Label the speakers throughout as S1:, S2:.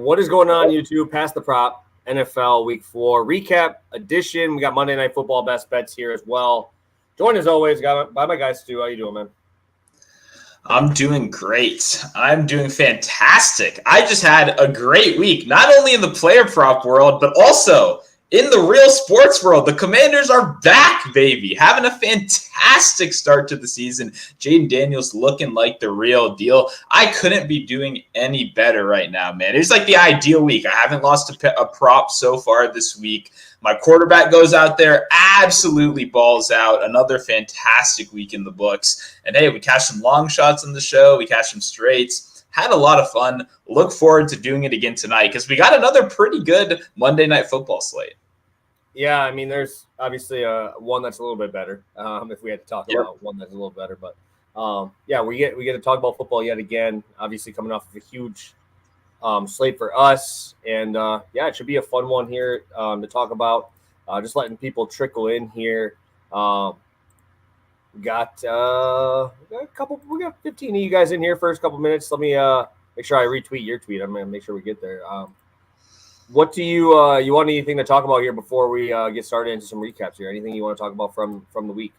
S1: What is going on, YouTube? Pass the Prop, NFL Week 4 recap edition. We got Monday Night Football best bets here as well. Joined as always by my guy Stu. How you doing, man?
S2: I'm doing great. I'm doing fantastic. I just had a great week, not only in the player prop world, but also in the real sports world. The Commanders are back, baby. Having a fantastic start to the season. Jaden Daniels looking like the real deal. I couldn't be doing any better right now, man. It's like the ideal week. I haven't lost a prop so far this week. My quarterback goes out there, absolutely balls out. Another fantastic week in the books. And hey, we cashed some long shots on the show. We cashed some straights. Had a lot of fun. Look forward to doing it again tonight because we got another pretty good Monday Night Football slate.
S1: Yeah, I mean, there's obviously one that's a little bit better. If we had to talk about one that's a little better, but yeah, we get to talk about football yet again. Obviously, coming off of a huge slate for us, and yeah, it should be a fun one here to talk about. Just letting people trickle in here. We got a couple. We got 15 of you guys in here. First couple minutes. Let me make sure I retweet your tweet. I'm gonna make sure we get there. What do you want anything to talk about here before we get started into some recaps here? Anything you want to talk about from the week?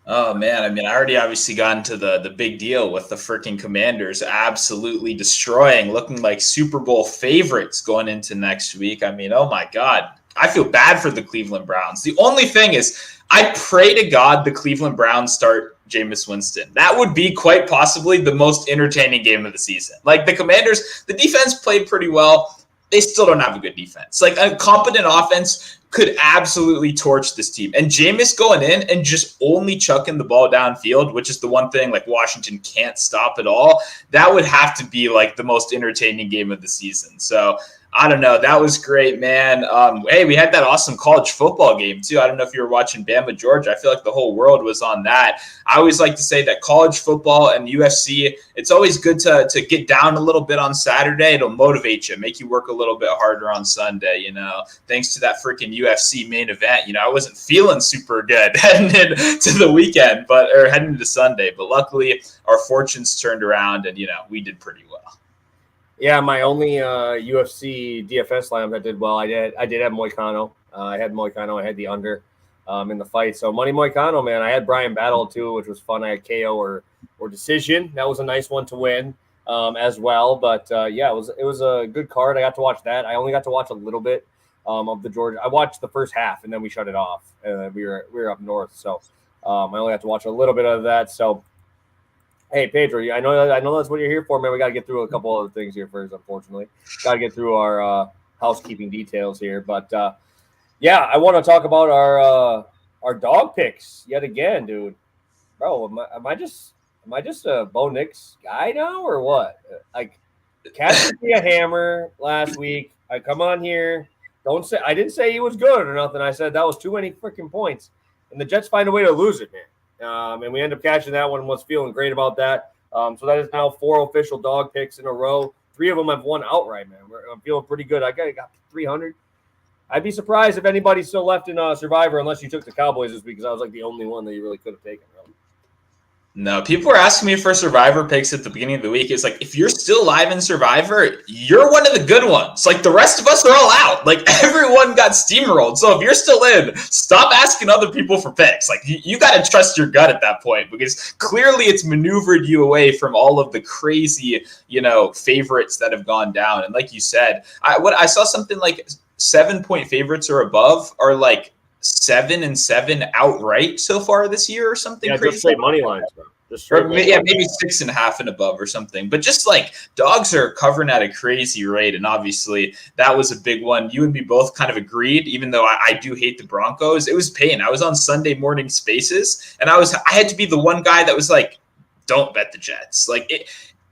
S2: Oh, man. I mean, I already obviously got into the big deal with the freaking Commanders absolutely destroying, looking like Super Bowl favorites going into next week. I mean, oh, my God. I feel bad for the Cleveland Browns. The only thing is I pray to God the Cleveland Browns start Jameis Winston. That would be quite possibly the most entertaining game of the season. Like the Commanders, the defense played pretty well. They still don't have a good defense. Like a competent offense could absolutely torch this team. And Jameis going in and just only chucking the ball downfield, which is the one thing like Washington can't stop at all, that would have to be like the most entertaining game of the season. So I don't know. That was great, man. Hey, we had that awesome college football game, too. I don't know if you were watching Bama, Georgia. I feel like the whole world was on that. I always like to say that college football and UFC, it's always good to get down a little bit on Saturday. It'll motivate you, make you work a little bit harder on Sunday, you know. Thanks to that freaking UFC main event, you know, I wasn't feeling super good heading into the weekend, or heading into Sunday. But luckily, our fortunes turned around and, you know, we did pretty well.
S1: Yeah, my only UFC DFS lineup that did well, I did have Moicano. I had Moicano. I had the under in the fight. So money Moicano, man. I had Brian Battle too, which was fun. I had KO or decision. That was a nice one to win as well. But yeah, it was a good card. I got to watch that. I only got to watch a little bit of the Georgia. I watched the first half and then we shut it off. We were up north, so I only got to watch a little bit of that. So. Hey, Pedro, I know that's what you're here for, man. We got to get through a couple other things here first, unfortunately. Got to get through our housekeeping details here. But, yeah, I want to talk about our dog picks yet again, dude. Bro, am I just a Bo Nix guy now or what? Like, catching me a hammer last week. I come on here. I didn't say he was good or nothing. I said that was too many freaking points. And the Jets find a way to lose it, man. And we end up catching that one and was feeling great about that. So that is now 4 official dog picks in a row. 3 of them have won outright, man. I'm feeling pretty good. I got 300. I'd be surprised if anybody's still left in Survivor unless you took the Cowboys this week because I was like the only one that you really could have taken. Really.
S2: No, people were asking me for Survivor picks at the beginning of the week. It's like, if you're still live in Survivor, you're one of the good ones. Like, the rest of us are all out. Like, everyone got steamrolled. So if you're still in, stop asking other people for picks. Like, you got to trust your gut at that point because clearly it's maneuvered you away from all of the crazy, you know, favorites that have gone down. And like you said, I saw something like 7-point favorites or above are like 7-7 outright so far this year or something crazy.
S1: Just straight money lines, bro.
S2: Maybe 6.5 and above or something. But just like dogs are covering at a crazy rate, and obviously that was a big one. You and me both kind of agreed, even though I do hate the Broncos. It was pain. I was on Sunday morning Spaces, and I had to be the one guy that was like, "Don't bet the Jets." Like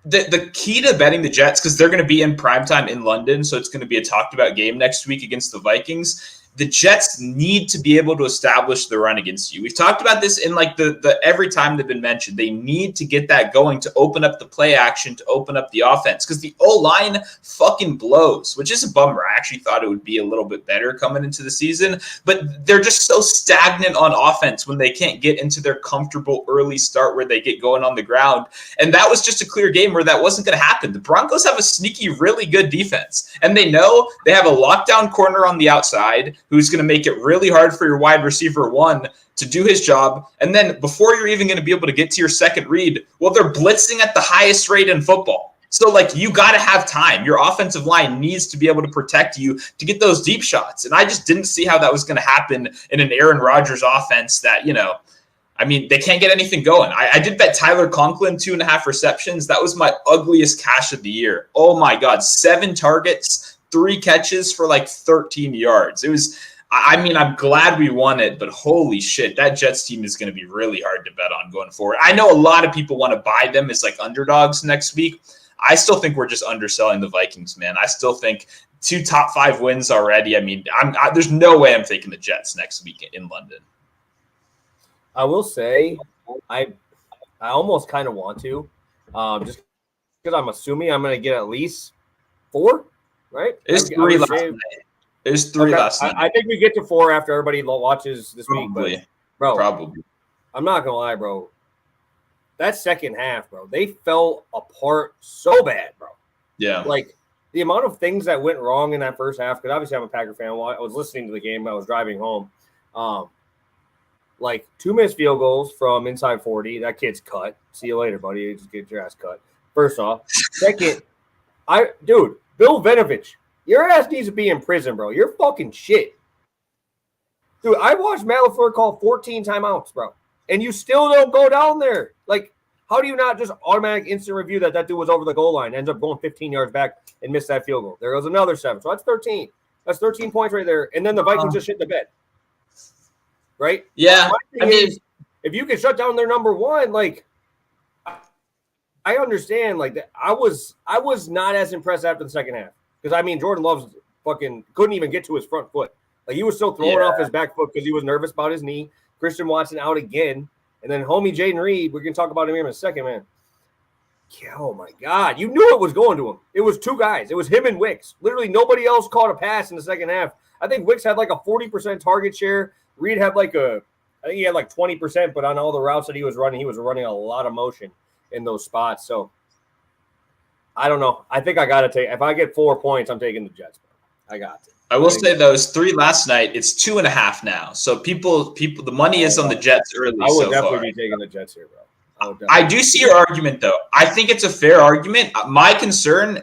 S2: the key to betting the Jets, because they're going to be in primetime in London, so it's going to be a talked about game next week against the Vikings. the Jets need to be able to establish the run against you. We've talked about this in like the every time they've been mentioned. They need to get that going to open up the play action, to open up the offense, because the O-line fucking blows, which is a bummer. I actually thought it would be a little bit better coming into the season, but they're just so stagnant on offense when they can't get into their comfortable early start where they get going on the ground. And that was just a clear game where that wasn't going to happen. The Broncos have a sneaky, really good defense, and they know they have a lockdown corner on the outside who's going to make it really hard for your wide receiver one to do his job. And then before you're even going to be able to get to your second read, well, they're blitzing at the highest rate in football. So, like, you got to have time. Your offensive line needs to be able to protect you to get those deep shots. And I just didn't see how that was going to happen in an Aaron Rodgers offense that, you know, I mean, they can't get anything going. I did bet Tyler Conklin 2.5 receptions. That was my ugliest cash of the year. Oh, my God. 7 targets, 3 catches for like 13 yards. It was, I mean, I'm glad we won it, but holy shit, that Jets team is going to be really hard to bet on going forward. I know a lot of people want to buy them as like underdogs next week. I still think we're just underselling the Vikings, man. I still think 2 top 5 wins already. I mean, there's no way I'm taking the Jets next week in London.
S1: I will say I almost kind of want to, just because I'm assuming I'm going to get at least 4, right?
S2: There's 3 last night. There's 3 last night.
S1: I think we get to 4 after everybody watches this
S2: Probably.
S1: week. But, bro,
S2: Probably.
S1: I'm not going to lie, bro. That second half, bro, they fell apart so bad, bro.
S2: Yeah.
S1: Like, the amount of things that went wrong in that first half, because obviously I'm a Packer fan. While I was listening to the game, I was driving home. Like 2 missed field goals from inside 40. That kid's cut. See you later, buddy. You just get your ass cut. First off. Second, Bill Vinovich, your ass needs to be in prison, bro. You're fucking shit. Dude, I watched Matt LaFleur call 14 timeouts, bro. And you still don't go down there. Like, how do you not just automatic instant review that dude was over the goal line, ends up going 15 yards back and missed that field goal? There goes another 7. So that's 13. That's 13 points right there. And then the Vikings just shit the bed. Right?
S2: Yeah.
S1: I mean, if you can shut down their number one, like, I understand. Like, that. I was not as impressed after the second half because I mean, Jordan Love's fucking couldn't even get to his front foot. Like, he was still throwing off his back foot because he was nervous about his knee. Christian Watson out again, and then homie Jaden Reed. We're gonna talk about him in a second, man. Yeah, oh my God, you knew it was going to him. It was 2 guys. It was him and Wicks. Literally, nobody else caught a pass in the second half. I think Wicks had like a 40% target share. Reed had I think he had like 20%, but on all the routes that he was running a lot of motion in those spots. So I don't know. I think I got to take, if I get 4 points, I'm taking the Jets. I got to.
S2: I will say those 3 last night, it's 2.5 now. So people, the money is on the Jets early.
S1: I would definitely be taking the Jets here, bro.
S2: I do see your argument, though. I think it's a fair argument. My concern,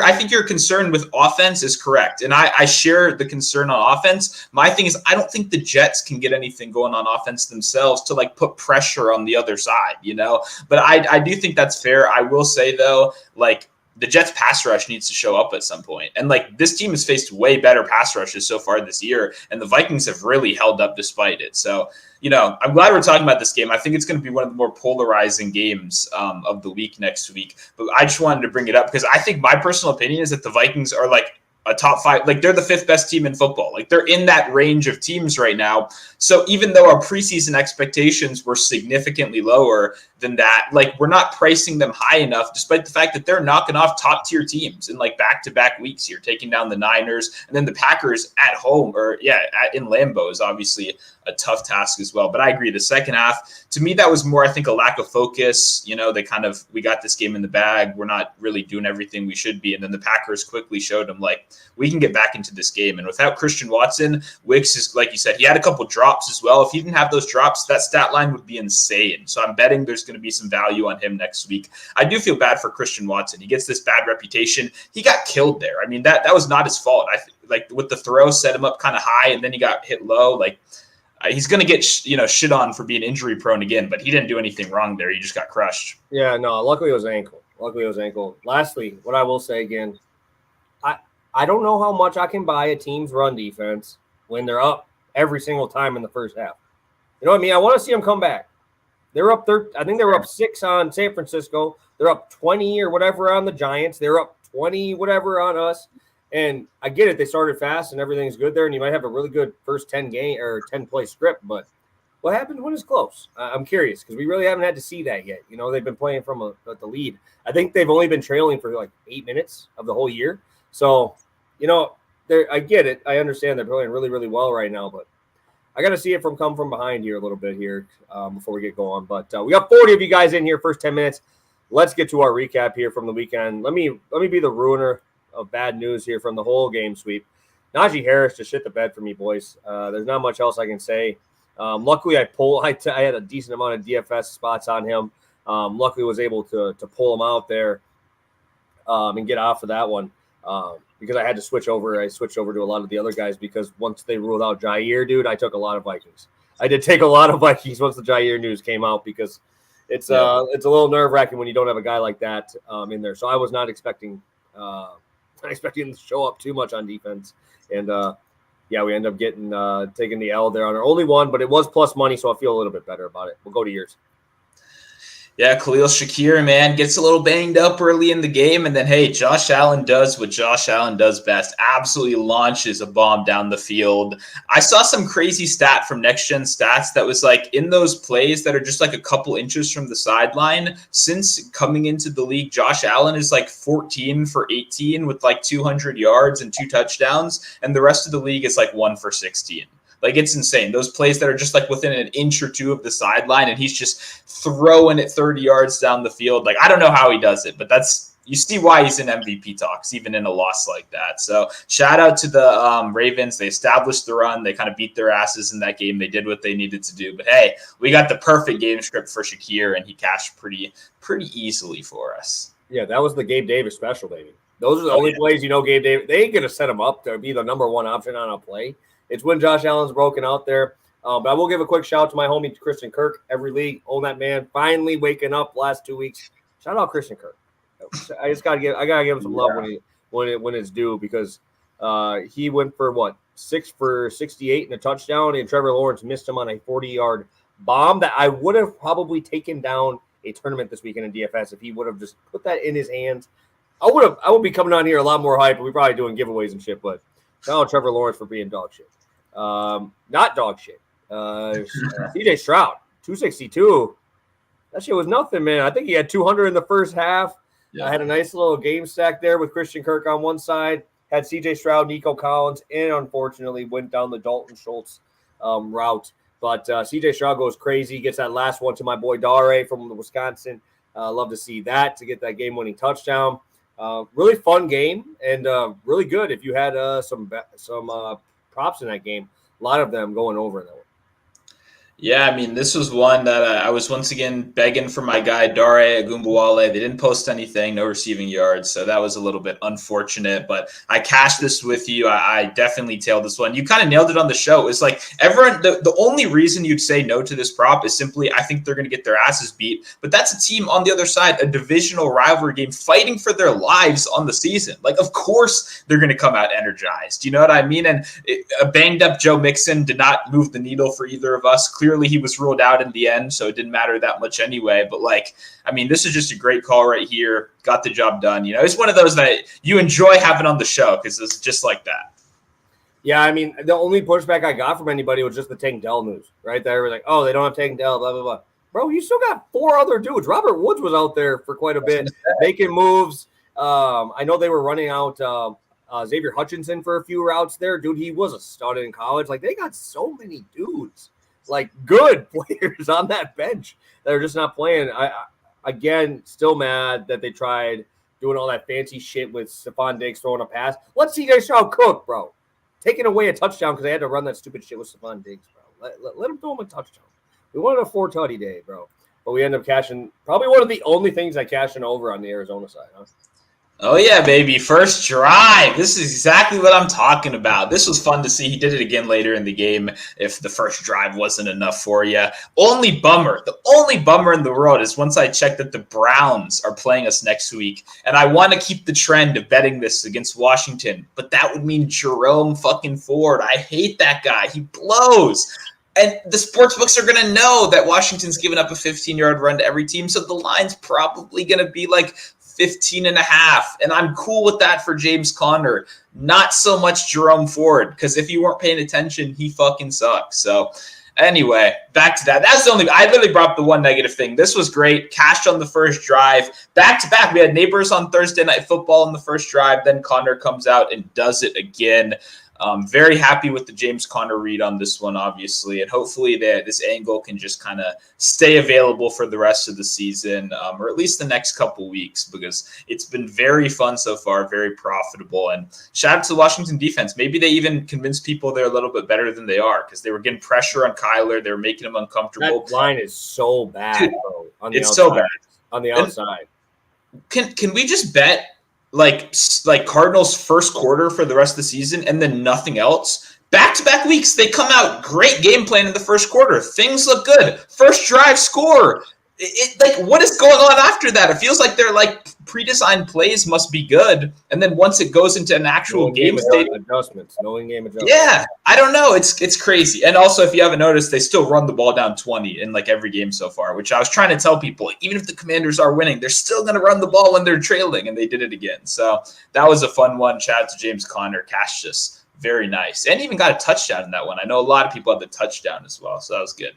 S2: I think your concern with offense is correct, and I share the concern on offense. My thing is, I don't think the Jets can get anything going on offense themselves to like put pressure on the other side, you know. But I do think that's fair. I will say though, like, the Jets pass rush needs to show up at some point. And like, this team has faced way better pass rushes so far this year, and the Vikings have really held up despite it. So, you know, I'm glad we're talking about this game. I think it's going to be one of the more polarizing games of the week next week. But I just wanted to bring it up because I think my personal opinion is that the Vikings are like a top 5, like they're the 5th best team in football. Like, they're in that range of teams right now. So even though our preseason expectations were significantly lower than that, like, we're not pricing them high enough, despite the fact that they're knocking off top tier teams in like back-to-back weeks here, taking down the Niners, and then the Packers at home, or in Lambeau is obviously a tough task as well. But I agree, the second half, to me, that was more, I think, a lack of focus. You know, we got this game in the bag. We're not really doing everything we should be. And then the Packers quickly showed them, like, we can get back into this game. And without Christian Watson, Wicks is, like you said, he had a couple drops as well. If he didn't have those drops, that stat line would be insane. So I'm betting there's going to be some value on him next week. I do feel bad for Christian Watson. He gets this bad reputation. He got killed there. I mean, that was not his fault. Like, with the throw, set him up kind of high, and then he got hit low. Like, he's going to get shit on for being injury prone again, but he didn't do anything wrong there. He just got crushed.
S1: Yeah, no, luckily it was ankle. Lastly, what I will say again, I don't know how much I can buy a team's run defense when they're up every single time in the first half. You know what I mean? I want to see them come back. They're up I think they were up 6 on San Francisco. They're up 20 or whatever on the Giants. They're up 20 whatever on us. And I get it. They started fast and everything's good there. And you might have a really good first 10 play script. But what happens when it's close? I'm curious because we really haven't had to see that yet. They've been playing from the lead. I think they've only been trailing for like 8 minutes of the whole year. So, I get it. I understand they're playing really, really well right now. But I got to see it come from behind here a little bit here before we get going. But we got 40 of you guys in here first 10 minutes. Let's get to our recap here from the weekend. Let me be the ruiner of bad news here from the whole game sweep. Najee Harris just shit the bed for me, boys. There's not much else I can say. Luckily, I had a decent amount of DFS spots on him. Luckily, was able to pull him out there and get off of that one because I had to switch over. I switched over to a lot of the other guys because once they ruled out Jair, dude, I took a lot of Vikings. I did take a lot of Vikings once the Jair news came out because it's a little nerve-wracking when you don't have a guy like that in there. So I was not expecting him to show up too much on defense. And, we end up taking the L there on our only one, but it was plus money, so I feel a little bit better about it. We'll go to yours.
S2: Yeah, Khalil Shakir, man, gets a little banged up early in the game. And then, hey, Josh Allen does what Josh Allen does best, absolutely launches a bomb down the field. I saw some crazy stat from Next Gen Stats that was like in those plays that are just like a couple inches from the sideline. Since coming into the league, Josh Allen is like 14 for 18 with like 200 yards and 2 touchdowns. And the rest of the league is like 1 for 16. Like, it's insane. Those plays that are just like within an inch or two of the sideline, and he's just throwing it 30 yards down the field. Like, I don't know how he does it, but you see why he's in MVP talks, even in a loss like that. So shout out to the Ravens. They established the run. They kind of beat their asses in that game. They did what they needed to do. But hey, we got the perfect game script for Shakir, and he cashed pretty easily for us.
S1: Yeah, that was the Gabe Davis special, baby. Those are the only plays Gabe Davis. They ain't going to set him up to be the number one option on a play. It's when Josh Allen's broken out there. But I will give a quick shout out to my homie Christian Kirk. Every league, own that man. Finally waking up last 2 weeks. Shout out Christian Kirk. I gotta give him some love when it's due because he went for 6 for 68 and a touchdown, and Trevor Lawrence missed him on a 40-yard bomb that I would have probably taken down a tournament this weekend in DFS if he would have just put that in his hands. I would be coming on here a lot more hype. We're probably doing giveaways and shit, but shout out Trevor Lawrence for being dog shit. Not dog shit. CJ Stroud, 262. That shit was nothing, man. I think he had 200 in the first half. Yeah. I had a nice little game stack there with Christian Kirk on one side, had CJ Stroud, Nico Collins, and unfortunately went down the Dalton Schultz route. But CJ Stroud goes crazy, gets that last one to my boy Dare from Wisconsin. Love to see that to get that game-winning touchdown. Really fun game and really good if you had some props in that game. A lot of them going over in that one.
S2: Yeah, I mean, this was one that I was once again begging for my guy, Dare Agumbawale. They didn't post anything, no receiving yards, so that was a little bit unfortunate. But I cashed this with you. I definitely tailed this one. You kind of nailed it on the show. It's like everyone, the only reason you'd say no to this prop is simply I think they're going to get their asses beat. But that's a team on the other side, a divisional rivalry game, fighting for their lives on the season. Like, of course they're going to come out energized. You know what I mean? And a banged-up Joe Mixon did not move the needle for either of us. Clearly, he was ruled out in the end, so it didn't matter that much anyway. But, this is just a great call right here. Got the job done. It's one of those that you enjoy having on the show because it's just like that.
S1: Yeah, I mean, the only pushback I got from anybody was just the Tank Dell news, right? They were like, oh, they don't have Tank Dell, blah, blah, blah. Bro, you still got 4 other dudes. Robert Woods was out there for quite a bit, making moves. I know they were running out Xavier Hutchinson for a few routes there. Dude, he was a stud in college. Like, they got so many dudes. Like good players on that bench that are just not playing. Again, still mad that they tried doing all that fancy shit with Stephon Diggs throwing a pass. Let CJ Stroud cook, bro. Taking away a touchdown because they had to run that stupid shit with Stephon Diggs, bro. Let him throw him a touchdown. We wanted a 4-tutty day, bro. But we end up cashing probably one of the only things I cashed in over on the Arizona side, huh?
S2: Oh, yeah, baby. First drive. This is exactly what I'm talking about. This was fun to see. He did it again later in the game if the first drive wasn't enough for you. The only bummer in the world is once I checked that the Browns are playing us next week, and I want to keep the trend of betting this against Washington, but that would mean Jerome fucking Ford. I hate that guy. He blows. And the sportsbooks are going to know that Washington's given up a 15-yard run to every team, so the line's probably going to be like 15.5. And I'm cool with that for James Conner. Not so much Jerome Ford, because if you weren't paying attention, he fucking sucks. So anyway, back to that. That's the only – I literally brought up the one negative thing. This was great. Cashed on the first drive. Back-to-back, we had Neighbors on Thursday Night Football in the first drive. Then Conner comes out and does it again. Very happy with the James Conner read on this one, obviously, and hopefully this angle can just kind of stay available for the rest of the season, or at least the next couple weeks, because it's been very fun so far, very profitable. And shout out to the Washington defense. Maybe they even convinced people they're a little bit better than they are, because they were getting pressure on Kyler. They were making him uncomfortable.
S1: That line is so bad, bro.
S2: It's outside. So bad
S1: on the outside.
S2: Can we just bet? Like Cardinals first quarter for the rest of the season and then nothing else. Back-to-back weeks, they come out, great game plan in the first quarter. Things look good. First drive score. What is going on after that? It feels like they're like pre-designed plays must be good. And then once it goes into an actual game state.
S1: Adjustments. No in-game adjustments.
S2: Yeah, I don't know. It's crazy. And also, if you haven't noticed, they still run the ball down 20 in like every game so far, which I was trying to tell people, even if the Commanders are winning, they're still going to run the ball when they're trailing, and they did it again. So that was a fun one. Shout out to James Conner. Cash just very nice. And even got a touchdown in that one. I know a lot of people had the touchdown as well, so that was good.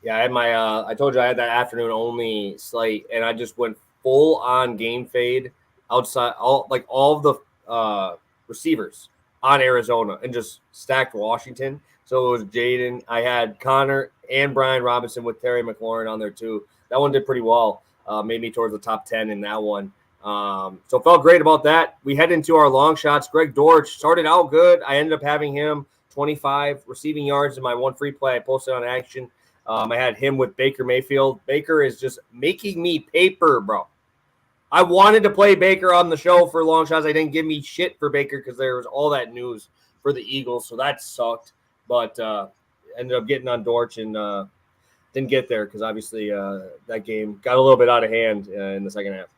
S1: Yeah, I had my I told you I had that afternoon only slate, and I just went full on game fade outside all of the receivers on Arizona and just stacked Washington. So it was Jaden. I had Connor and Brian Robinson with Terry McLaurin on there too. That one did pretty well. Made me towards the top 10 in that one. So felt great about that. We head into our long shots. Greg Dortch started out good. I ended up having him 25 receiving yards in my one free play I posted on Action. I had him with Baker Mayfield. Baker is just making me paper, bro. I wanted to play Baker on the show for long shots. I didn't give me shit for Baker because there was all that news for the Eagles, so that sucked. But ended up getting on Dortch and didn't get there because obviously that game got a little bit out of hand in the second half.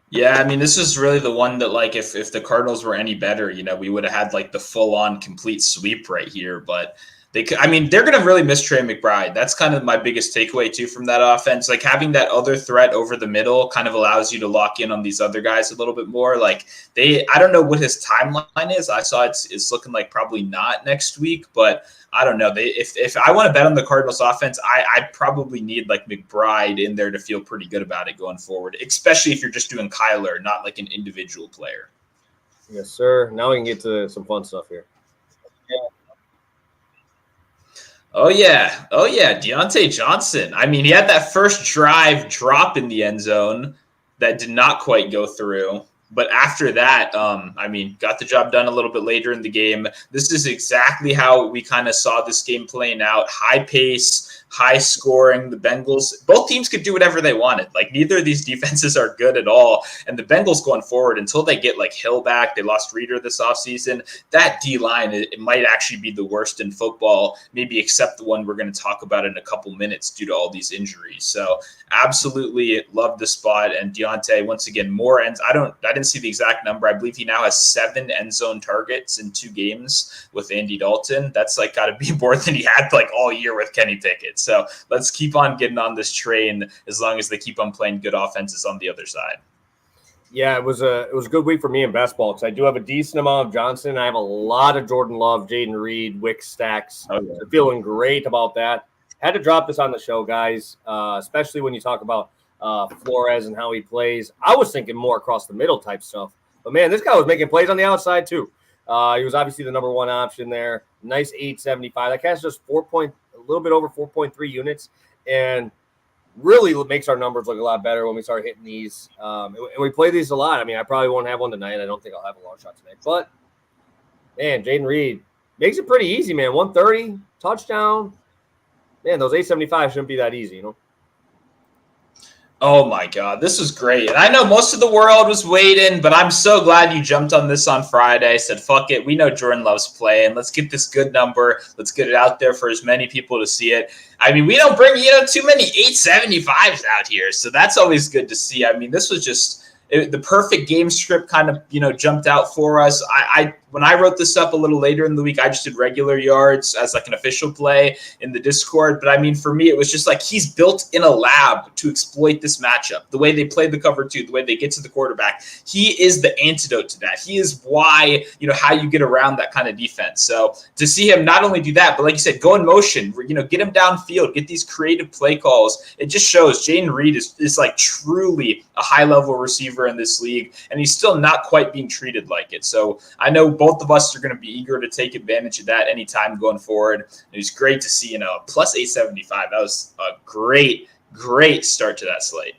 S2: Yeah, I mean, this is really the one that, like, if the Cardinals were any better, we would have had, like, the full-on complete sweep right here. But they're going to really miss Trey McBride. That's kind of my biggest takeaway, too, from that offense. Like, having that other threat over the middle kind of allows you to lock in on these other guys a little bit more. Like, I don't know what his timeline is. I saw it's looking like probably not next week, but I don't know. If I want to bet on the Cardinals offense, I probably need like McBride in there to feel pretty good about it going forward, especially if you're just doing Kyler, not like an individual player.
S1: Yes, sir. Now we can get to some fun stuff here.
S2: Oh, yeah. Deontay Johnson. I mean, he had that first drive drop in the end zone that did not quite go through. But after that, got the job done a little bit later in the game. This is exactly how we kind of saw this game playing out. High pace, high scoring. The Bengals, both teams could do whatever they wanted. Like, neither of these defenses are good at all. And the Bengals going forward, until they get like Hill back, they lost Reeder this offseason. That D-line, it might actually be the worst in football, maybe except the one we're going to talk about in a couple minutes due to all these injuries. So absolutely love the spot. And Deontay, once again, more ends. I didn't see the exact number. I believe he now has 7 end zone targets in 2 games with Andy Dalton. That's like got to be more than he had like all year with Kenny Pickett. So let's keep on getting on this train as long as they keep on playing good offenses on the other side.
S1: Yeah, it was a good week for me in best ball because I do have a decent amount of Johnson. I have a lot of Jordan Love, Jaden Reed, Wick stacks. Okay. So feeling great about that. Had to drop this on the show, guys, especially when you talk about Flores and how he plays. I was thinking more across the middle type stuff. But, man, this guy was making plays on the outside too. He was obviously the number one option there. Nice 875. That cat's just a little bit over 4.3 units, and really makes our numbers look a lot better when we start hitting these. And we play these a lot. I mean, I probably won't have one tonight. I don't think I'll have a long shot tonight. But, man, Jaden Reed makes it pretty easy, man. 130, touchdown. Man, those 875 shouldn't be that easy,
S2: Oh, my God. This was great. And I know most of the world was waiting, but I'm so glad you jumped on this on Friday. Said, fuck it. We know Jordan Love's playing. Let's get this good number. Let's get it out there for as many people to see it. I mean, we don't bring, too many 875s out here, so that's always good to see. I mean, this was just the perfect game script kind of, jumped out for us. When I wrote this up a little later in the week, I just did regular yards as like an official play in the Discord. But I mean, for me, it was just like he's built in a lab to exploit this matchup. The way they play the cover two, the way they get to the quarterback, he is the antidote to that. He is why, how you get around that kind of defense. So to see him not only do that, but like you said, go in motion, get him downfield, get these creative play calls. It just shows Jayden Reed is like truly a high level receiver in this league, and he's still not quite being treated like it. So I know both of us are going to be eager to take advantage of that anytime going forward. It was great to see, plus 875. That was a great start to that slate.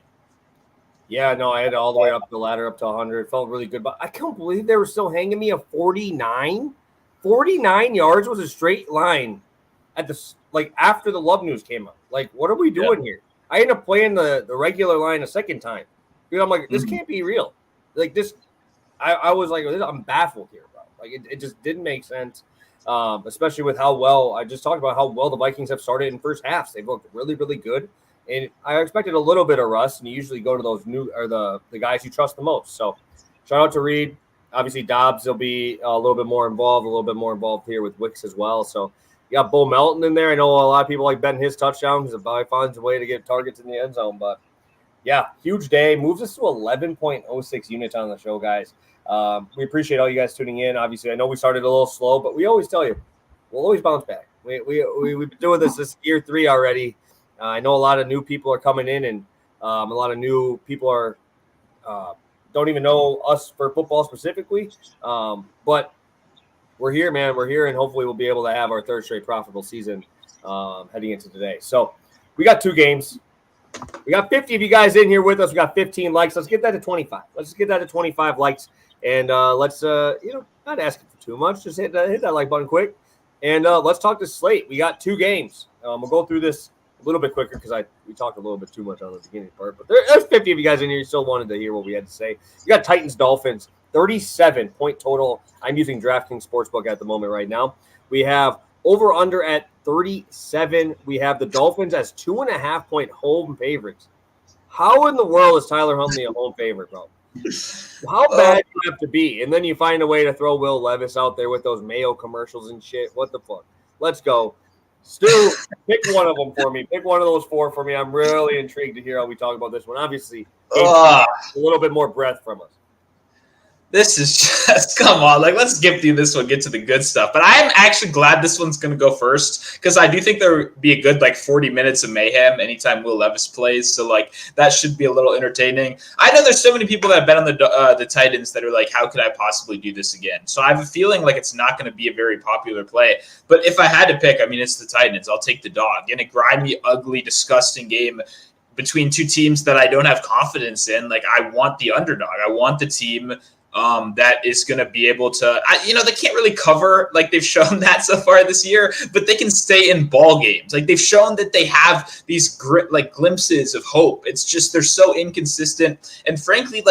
S1: Yeah, no, I had all the way up the ladder up to 100. It felt really good, but I can't believe they were still hanging me a 49. 49 yards was a straight line at the after the Love news came out. Like, what are we doing here? I ended up playing the regular line a second time. Dude, I'm like, this can't be real. Like this, I was like, I'm baffled here, bro. Like it just didn't make sense, especially with how well I just talked about how well the Vikings have started in first halves. They've looked really, really good, and I expected a little bit of rust. And you usually go to those new or the guys you trust the most. So, shout out to Reed. Obviously, Dobbs will be a little bit more involved here with Wicks as well. So, you got Bo Melton in there. I know a lot of people like betting his touchdown because it finds a way to get targets in the end zone. But yeah, huge day. Moves us to 11.06 units on the show, guys. We appreciate all you guys tuning in. Obviously, I know we started a little slow, but we always tell you we'll always bounce back. We've been doing this year 3 already. I know a lot of new people are coming in, and a lot of new people are don't even know us for football specifically. But we're here, man. We're here, and hopefully we'll be able to have our third straight profitable season heading into today. So we got 2 games. We got 50 of you guys in here with us. We got 15 likes. Let's get that to 25. Let's just get that to 25 likes. And let's, not asking for too much. Just hit that like button quick. And let's talk to slate. We got 2 games. We'll go through this a little bit quicker because we talked a little bit too much on the beginning part. But there's 50 of you guys in here. You still wanted to hear what we had to say. We got Titans Dolphins, 37-point total. I'm using DraftKings Sportsbook at the moment right now. We have over under at 37. We have the Dolphins as 2.5-point home favorites. How in the world is Tyler Huntley a home favorite, bro? How bad do you have to be? And then you find a way to throw Will Levis out there with those Mayo commercials and shit. What the fuck? Let's go. Stu, pick one of them for me. Pick one of those 4 for me. I'm really intrigued to hear how we talk about this one. Obviously, a little bit more breath from us.
S2: This is just, come on, let's skip through this one, get to the good stuff. But I'm actually glad this one's going to go first because I do think there would be a good 40 minutes of mayhem anytime Will Levis plays. So that should be a little entertaining. I know there's so many people that have been on the Titans that are like, how could I possibly do this again? So I have a feeling it's not going to be a very popular play. But if I had to pick, it's the Titans. I'll take the dog. In a grimy, ugly, disgusting game between 2 teams that I don't have confidence in, I want the underdog. I want the team that is going to be able to, they can't really cover they've shown that so far this year, but they can stay in ball games. They've shown that they have these glimpses of hope. It's just they're so inconsistent. And frankly,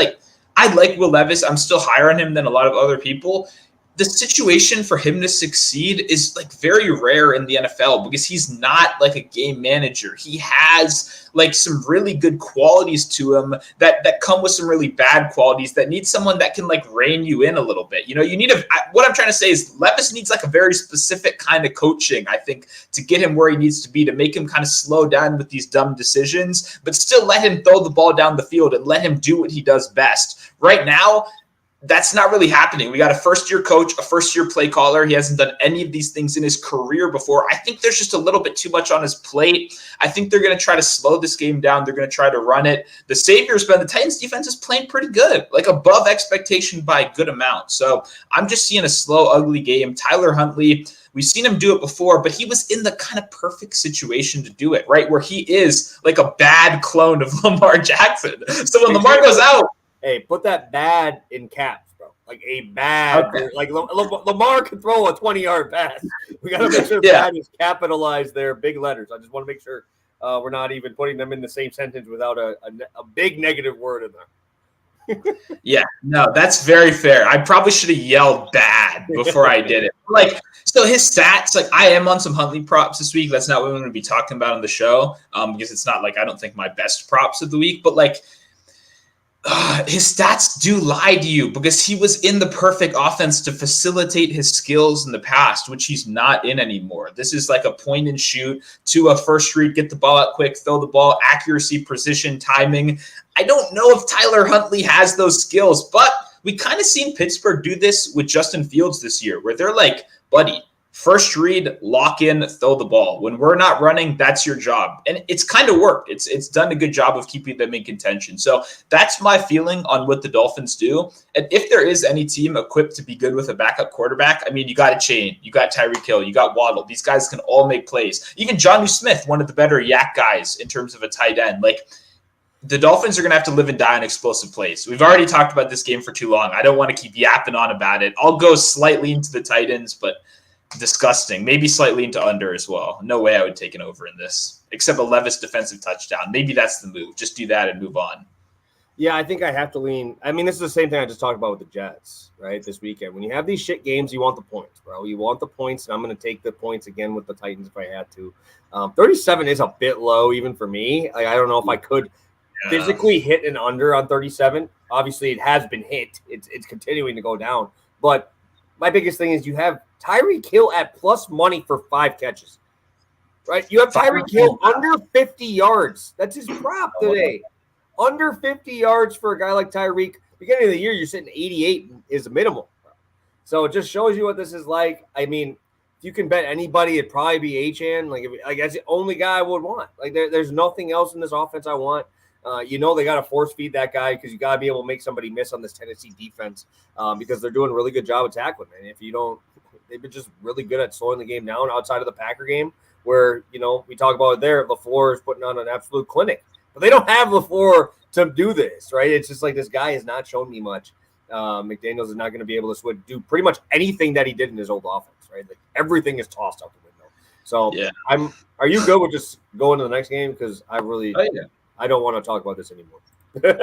S2: I like Will Levis. I'm still higher on him than a lot of other people. The situation for him to succeed is very rare in the NFL because he's not a game manager. He has some really good qualities to him that come with some really bad qualities that need someone that can rein you in a little bit. You need what I'm trying to say is Levis needs a very specific kind of coaching, I think, to get him where he needs to be, to make him kind of slow down with these dumb decisions, but still let him throw the ball down the field and let him do what he does best. Right now, that's not really happening. We got a first-year coach, a first-year play caller. He hasn't done any of these things in his career before. I think there's just a little bit too much on his plate. I think they're going to try to slow this game down. They're going to try to run it. The savior's been the Titans defense is playing pretty good, above expectation by a good amount. So I'm just seeing a slow, ugly game. Tyler Huntley, we've seen him do it before, but he was in the kind of perfect situation to do it, right? Where he is a bad clone of Lamar Jackson. So when Lamar goes out,
S1: hey, put that bad in caps, bro. A bad. Okay. Lamar can throw a 20-yard pass. We got to make sure bad is capitalized there, big letters. I just want to make sure we're not even putting them in the same sentence without a big negative word in there.
S2: Yeah, no, that's very fair. I probably should have yelled bad before I did it. So his stats, I am on some Huntley props this week. That's not what we're going to be talking about on the show because it's not I don't think my best props of the week, but His stats do lie to you because he was in the perfect offense to facilitate his skills in the past, which he's not in anymore. This is like a point and shoot to a first read, get the ball out quick, throw the ball, accuracy, precision, timing. I don't know if Tyler Huntley has those skills, but we kind of seen Pittsburgh do this with Justin Fields this year, where they're like, buddy, first read, lock in, throw the ball. When we're not running, that's your job. And it's kind of worked. It's done a good job of keeping them in contention. So that's my feeling on what the Dolphins do. And if there is any team equipped to be good with a backup quarterback, I mean, you got a Chain, you got Tyreek Hill, you got Waddle. These guys can all make plays. Even Jonnu Smith, one of the better yak guys in terms of a tight end. Like, the Dolphins are going to have to live and die on explosive plays. We've already talked about this game for too long. I don't want to keep yapping on about it. I'll go slightly into the tight ends, but disgusting. Maybe slightly into under as well. No way I would take an over in this, except a Levis defensive touchdown. Maybe that's the move. Just do that and move on.
S1: Yeah, I think I have to lean. I mean, this is the same thing I just talked about with the Jets, right, this weekend. When you have these shit games, you want the points, bro. You want the points, and I'm going to take the points again with the Titans if I had to. 37 is a bit low even for me. Like, I don't know if I could physically hit an under on 37. Obviously, it has been hit. It's continuing to go down. But my biggest thing is you have Tyreek Hill at plus money for 5 catches, right? You have Tyreek Hill under 50 yards. That's his prop today. Under 50 yards for a guy like Tyreek. Beginning of the year, you're sitting 88 is a minimum. So it just shows you what this is like. I mean, if you can bet anybody, it'd probably be Achane. Like that's the only guy I would want. Like there's nothing else in this offense I want. They got to force feed that guy because you got to be able to make somebody miss on this Tennessee defense because they're doing a really good job of tackling. And if you don't, they've been just really good at slowing the game down outside of the Packer game where, we talk about it there. LaFleur is putting on an absolute clinic, but they don't have LaFleur to do this, right? It's just like this guy has not shown me much. McDaniels is not going to be able to do pretty much anything that he did in his old offense, right? Like everything is tossed out the window. So yeah. Are you good with just going to the next game? Because I really I don't want to talk about this anymore.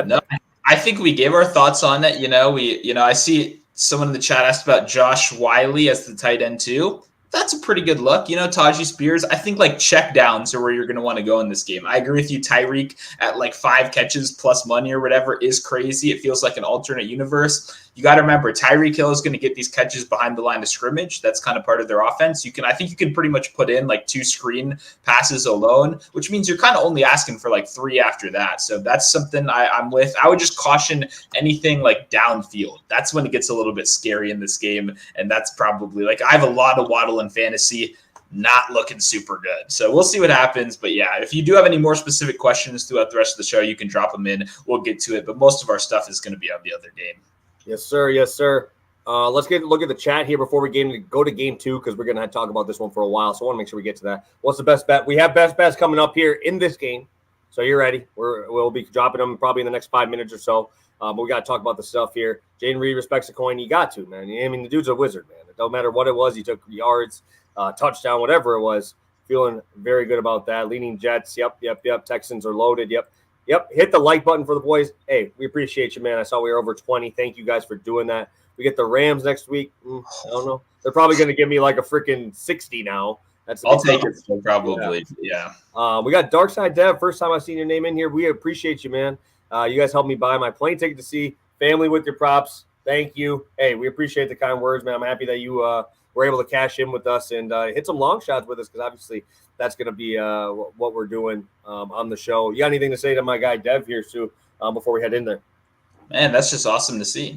S2: No, I think we gave our thoughts on it. I see someone in the chat asked about Josh Wiley as the tight end too. That's a pretty good look. Tajee Spears, I think like check downs are where you're going to want to go in this game. I agree with you. Tyreek at like 5 catches plus money or whatever is crazy. It feels like an alternate universe. You got to remember Tyreek Hill is going to get these catches behind the line of scrimmage. That's kind of part of their offense. I think you can pretty much put in like 2 screen passes alone, which means you're kind of only asking for like 3 after that. So that's something I'm with. I would just caution anything like downfield. That's when it gets a little bit scary in this game. And that's probably like, I have a lot of Waddle in fantasy, not looking super good. So we'll see what happens. But yeah, if you do have any more specific questions throughout the rest of the show, you can drop them in. We'll get to it. But most of our stuff is going to be on the other game.
S1: Yes, sir. Yes, sir. Let's look at the chat here before we go to game 2 because we're going to talk about this one for a while. So I want to make sure we get to that. What's the best bet? We have best bets coming up here in this game. So you're ready. We'll be dropping them probably in the next 5 minutes or so. But we got to talk about the stuff here. Jayden Reed respects the coin. You got to, man. I mean, the dude's a wizard, man. It don't matter what it was. He took yards, touchdown, whatever it was. Feeling very good about that. Leaning Jets. Yep. Texans are loaded. Yep. Hit the like button for the boys. Hey, we appreciate you, man. I saw we were over 20. Thank you guys for doing that. We get the Rams next week. I don't know. They're probably going to give me like a freaking 60 now.
S2: I'll take it still, probably. Yeah.
S1: We got Darkside Dev. First time I've seen your name in here. We appreciate you, man. You guys helped me buy my plane ticket to see family with your props. Thank you. Hey, we appreciate the kind words, man. I'm happy that you were able to cash in with us and hit some long shots with us because obviously that's going to be what we're doing on the show. You got anything to say to my guy Dev here, Sue, before we head in there?
S2: Man, that's just awesome to see.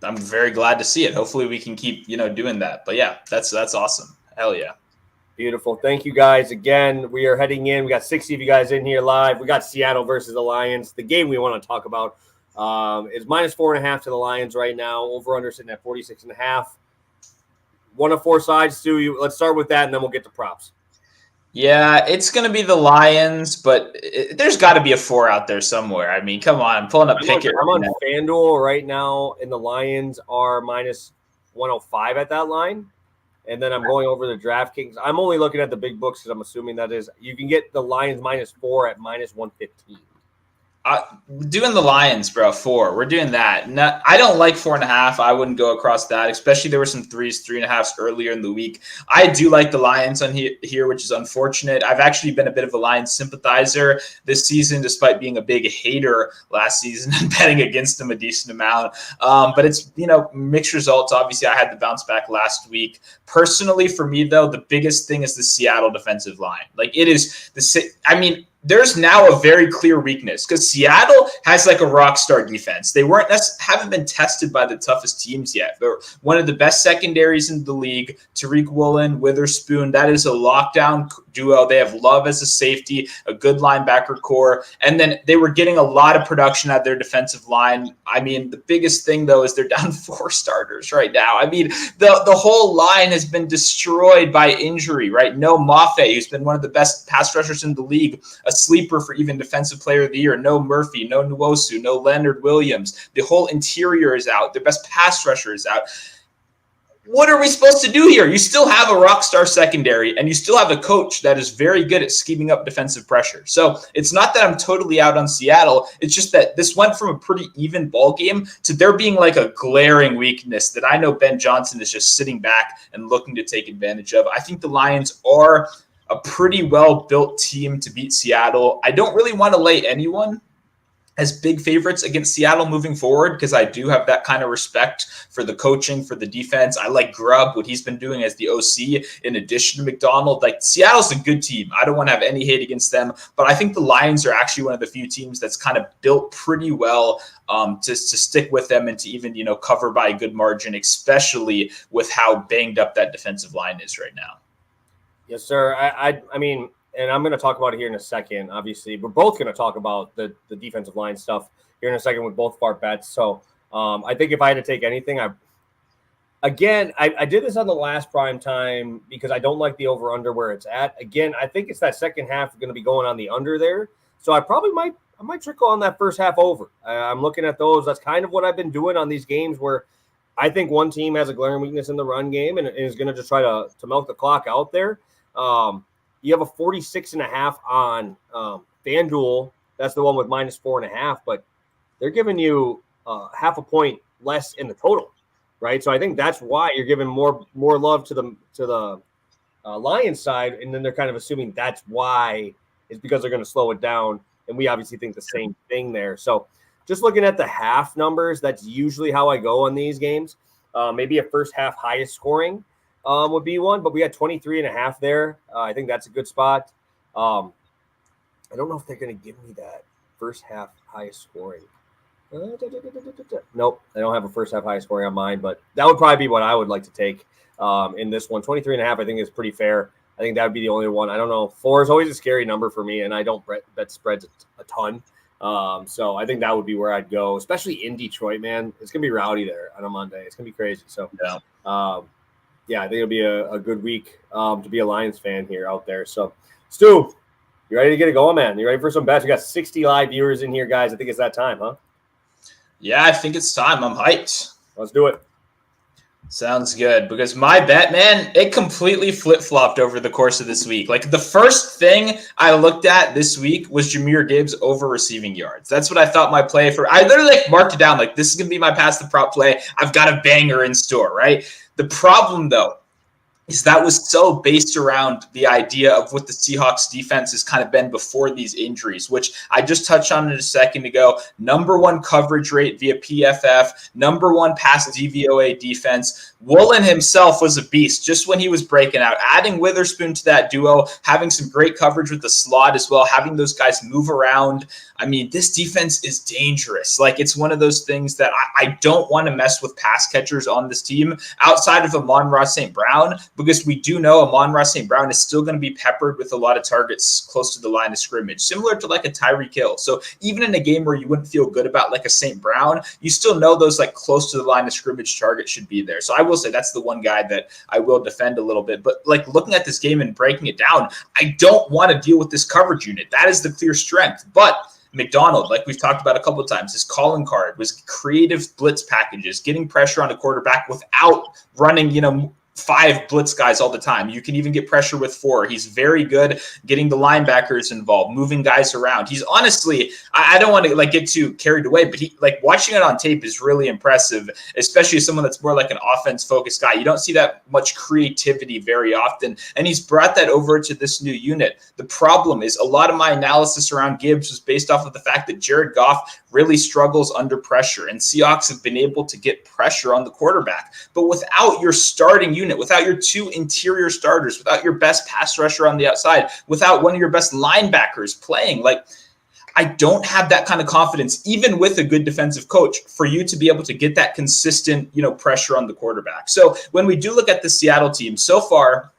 S2: I'm very glad to see it. Hopefully we can keep, doing that. But yeah, that's awesome. Hell yeah.
S1: Beautiful. Thank you guys again. We are heading in. We got 60 of you guys in here live. We got Seattle versus the Lions. The game we want to talk about is -4.5 to the Lions right now. Over under sitting at 46.5. One of 4 sides, Stu. Let's start with that, and then we'll get to props.
S2: Yeah, it's going to be the Lions, but there's got to be a 4 out there somewhere. I mean, come on. I'm pulling up Pickett.
S1: I'm on FanDuel right now, and the Lions are -105 at that line. And then I'm going over the DraftKings. I'm only looking at the big books because I'm assuming that is – you can get the Lions -4 at -115.
S2: Doing the Lions, bro. 4. We're doing that. No, I don't like 4.5. I wouldn't go across that, especially there were some 3s, 3.5s earlier in the week. I do like the Lions on here, which is unfortunate. I've actually been a bit of a Lions sympathizer this season, despite being a big hater last season and betting against them a decent amount. But it's, mixed results. Obviously, I had the bounce back last week. Personally, for me, though, the biggest thing is the Seattle defensive line. Like, it is there's now a very clear weakness because Seattle has like a rock star defense. They haven't been tested by the toughest teams yet. They're one of the best secondaries in the league. Tariq Woolen, Witherspoon, that is a lockdown duo. They have Love as a safety, a good linebacker core, and then they were getting a lot of production out of their defensive line. I mean, the biggest thing though is they're down 4 starters right now. I mean, the whole line has been destroyed by injury, right? No Mafe, who's been one of the best pass rushers in the league, a sleeper for even defensive player of the year. No Murphy, no Nwosu, no Leonard Williams. The whole interior is out. Their best pass rusher is out. What are we supposed to do here? You still have a rock star secondary, and you still have a coach that is very good at scheming up defensive pressure. So it's not that I'm totally out on Seattle. It's just that this went from a pretty even ball game to there being like a glaring weakness that I know Ben Johnson is just sitting back and looking to take advantage of. I think the Lions are a pretty well-built team to beat Seattle. I don't really want to lay anyone as big favorites against Seattle moving forward because I do have that kind of respect for the coaching, for the defense. I like Grubb, what he's been doing as the OC in addition to McDonald. Like, Seattle's a good team. I don't want to have any hate against them, but I think the Lions are actually one of the few teams that's kind of built pretty well to stick with them and to even, cover by a good margin, especially with how banged up that defensive line is right now.
S1: Yes, sir. I mean, and I'm going to talk about it here in a second. Obviously, we're both going to talk about the defensive line stuff here in a second with both of our bets. So I think if I had to take anything, I did this on the last prime time because I don't like the over-under where it's at. Again, I think it's that second half going to be going on the under there. So I might trickle on that first half over. I'm looking at those. That's kind of what I've been doing on these games where I think one team has a glaring weakness in the run game and is going to just try to milk the clock out there. You have a 46.5 on FanDuel. That's the one with -4.5, but they're giving you half a point less in the total, right? So I think that's why you're giving more love to the Lions side, and then they're kind of assuming that's why is because they're going to slow it down, and we obviously think the same thing there. So just looking at the half numbers, that's usually how I go on these games. Maybe a first half highest scoring would be one, but we had 23.5 there. I think that's a good spot. I don't know if they're going to give me that first half highest scoring. Nope, I don't have a first half highest scoring on mine, but that would probably be what I would like to take in this one. 23.5, I think is pretty fair. I think that would be the only one. I don't know. 4 is always a scary number for me, and I don't bet spreads a ton. So I think that would be where I'd go, especially in Detroit, man. It's going to be rowdy there on a Monday. It's going to be crazy. So, yeah, I think it'll be a good week to be a Lions fan here out there. So, Stu, you ready to get it going, man? You ready for some bets? We got 60 live viewers in here, guys. I think it's that time, huh?
S2: Yeah, I think it's time. I'm hyped.
S1: Let's do it.
S2: Sounds good, because my bet, man, it completely flip-flopped over the course of this week. Like, the first thing I looked at this week was Jahmyr Gibbs over receiving yards. That's what I thought my play for. I literally marked it down like, this is going to be my pass the prop play. I've got a banger in store, right? The problem, though, is that was so based around the idea of what the Seahawks defense has kind of been before these injuries, which I just touched on it a second ago. Number 1 coverage rate via PFF, number 1 pass DVOA defense. Woolen himself was a beast just when he was breaking out. Adding Witherspoon to that duo, having some great coverage with the slot as well, having those guys move around. I mean, this defense is dangerous. Like, it's one of those things that I don't want to mess with pass catchers on this team outside of Amon-Ra St. Brown, because we do know Amon-Ra St. Brown is still going to be peppered with a lot of targets close to the line of scrimmage, similar to like a Tyreek Hill. So even in a game where you wouldn't feel good about like a St. Brown, you still know those like close to the line of scrimmage targets should be there. So I will say that's the one guy that I will defend a little bit. But like looking at this game and breaking it down, I don't want to deal with this coverage unit. That is the clear strength. But McDonald, like we've talked about a couple of times, his calling card was creative blitz packages, getting pressure on the quarterback without running, 5 blitz guys all the time. You can even get pressure with 4. He's very good getting the linebackers involved, moving guys around. He's honestly, I don't want to like get too carried away, but he like watching it on tape is really impressive, especially as someone that's more like an offense focused guy. You don't see that much creativity very often, and he's brought that over to this new unit. The problem is a lot of my analysis around Gibbs was based off of the fact that Jared Goff really struggles under pressure, and Seahawks have been able to get pressure on the quarterback. But without your starting unit, without your 2 interior starters, without your best pass rusher on the outside, without one of your best linebackers playing, like I don't have that kind of confidence, even with a good defensive coach, for you to be able to get that consistent, pressure on the quarterback. So when we do look at the Seattle team so far,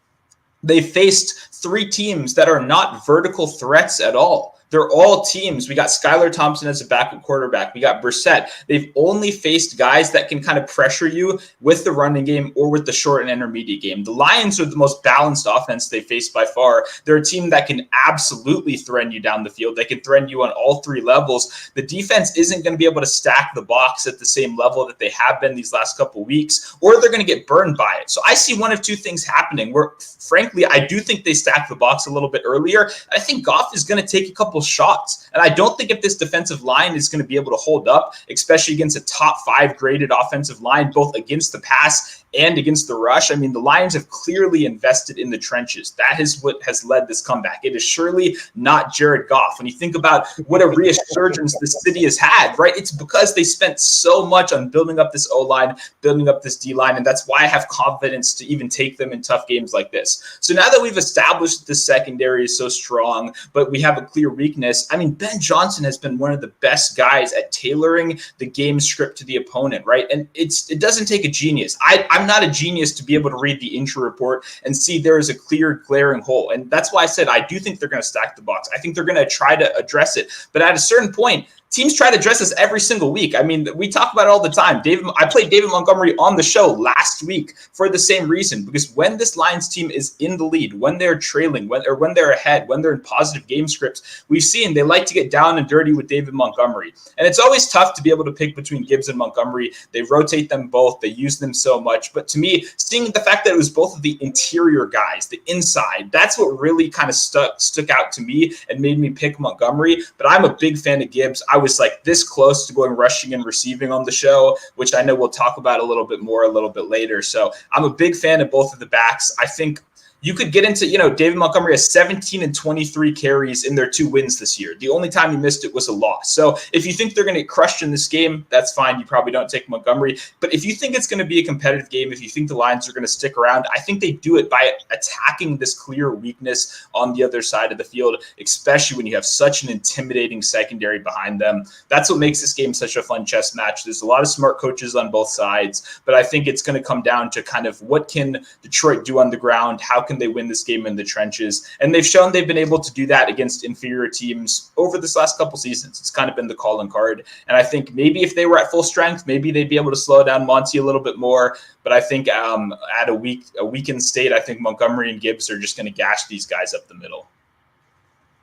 S2: they faced 3 teams that are not vertical threats at all. They're all teams. We got Skylar Thompson as a backup quarterback. We got Brissett. They've only faced guys that can kind of pressure you with the running game or with the short and intermediate game. The Lions are the most balanced offense they faced by far. They're a team that can absolutely threaten you down the field. They can threaten you on all 3 levels. The defense isn't going to be able to stack the box at the same level that they have been these last couple of weeks, or they're going to get burned by it. So I see one of 2 things happening where, frankly, I do think they stack the box a little bit earlier. I think Goff is going to take a couple shots. And I don't think if this defensive line is going to be able to hold up, especially against a top 5 graded offensive line, both against the pass and against the rush. I mean, the Lions have clearly invested in the trenches. That is what has led this comeback. It is surely not Jared Goff. When you think about what a resurgence the city has had, right? It's because they spent so much on building up this O-line, building up this D-line, and that's why I have confidence to even take them in tough games like this. So now that we've established the secondary is so strong, but we have a clear weakness, I mean, Ben Johnson has been one of the best guys at tailoring the game script to the opponent, right? And it doesn't take a genius. I'm not a genius to be able to read the injury report and see there is a clear glaring hole. And that's why I said I do think they're going to stack the box. I think they're going to try to address it. But at a certain point, teams try to address this every single week. I mean, we talk about it all the time. I played David Montgomery on the show last week for the same reason, because when this Lions team is in the lead, when they're trailing, when they're ahead, when they're in positive game scripts, we've seen they like to get down and dirty with David Montgomery. And it's always tough to be able to pick between Gibbs and Montgomery. They rotate them both. They use them so much. But to me, seeing the fact that it was both of the interior guys, the inside, that's what really kind of stuck out to me and made me pick Montgomery. But I'm a big fan of Gibbs. I was like this close to going rushing and receiving on the show, which I know we'll talk about a little bit more a little bit later. So I'm a big fan of both of the backs. I think you could get into, David Montgomery has 17 and 23 carries in their 2 wins this year. The only time he missed it was a loss. So if you think they're going to get crushed in this game, that's fine. You probably don't take Montgomery. But if you think it's going to be a competitive game, if you think the Lions are going to stick around, I think they do it by attacking this clear weakness on the other side of the field, especially when you have such an intimidating secondary behind them. That's what makes this game such a fun chess match. There's a lot of smart coaches on both sides, but I think it's going to come down to kind of what can Detroit do on the ground? How can they win this game in the trenches? And they've shown they've been able to do that against inferior teams over this last couple seasons. It's kind of been the calling card. And I think maybe if they were at full strength, maybe they'd be able to slow down Monty a little bit more. But I think at a weakened state, I think Montgomery and Gibbs are just going to gash these guys up the middle.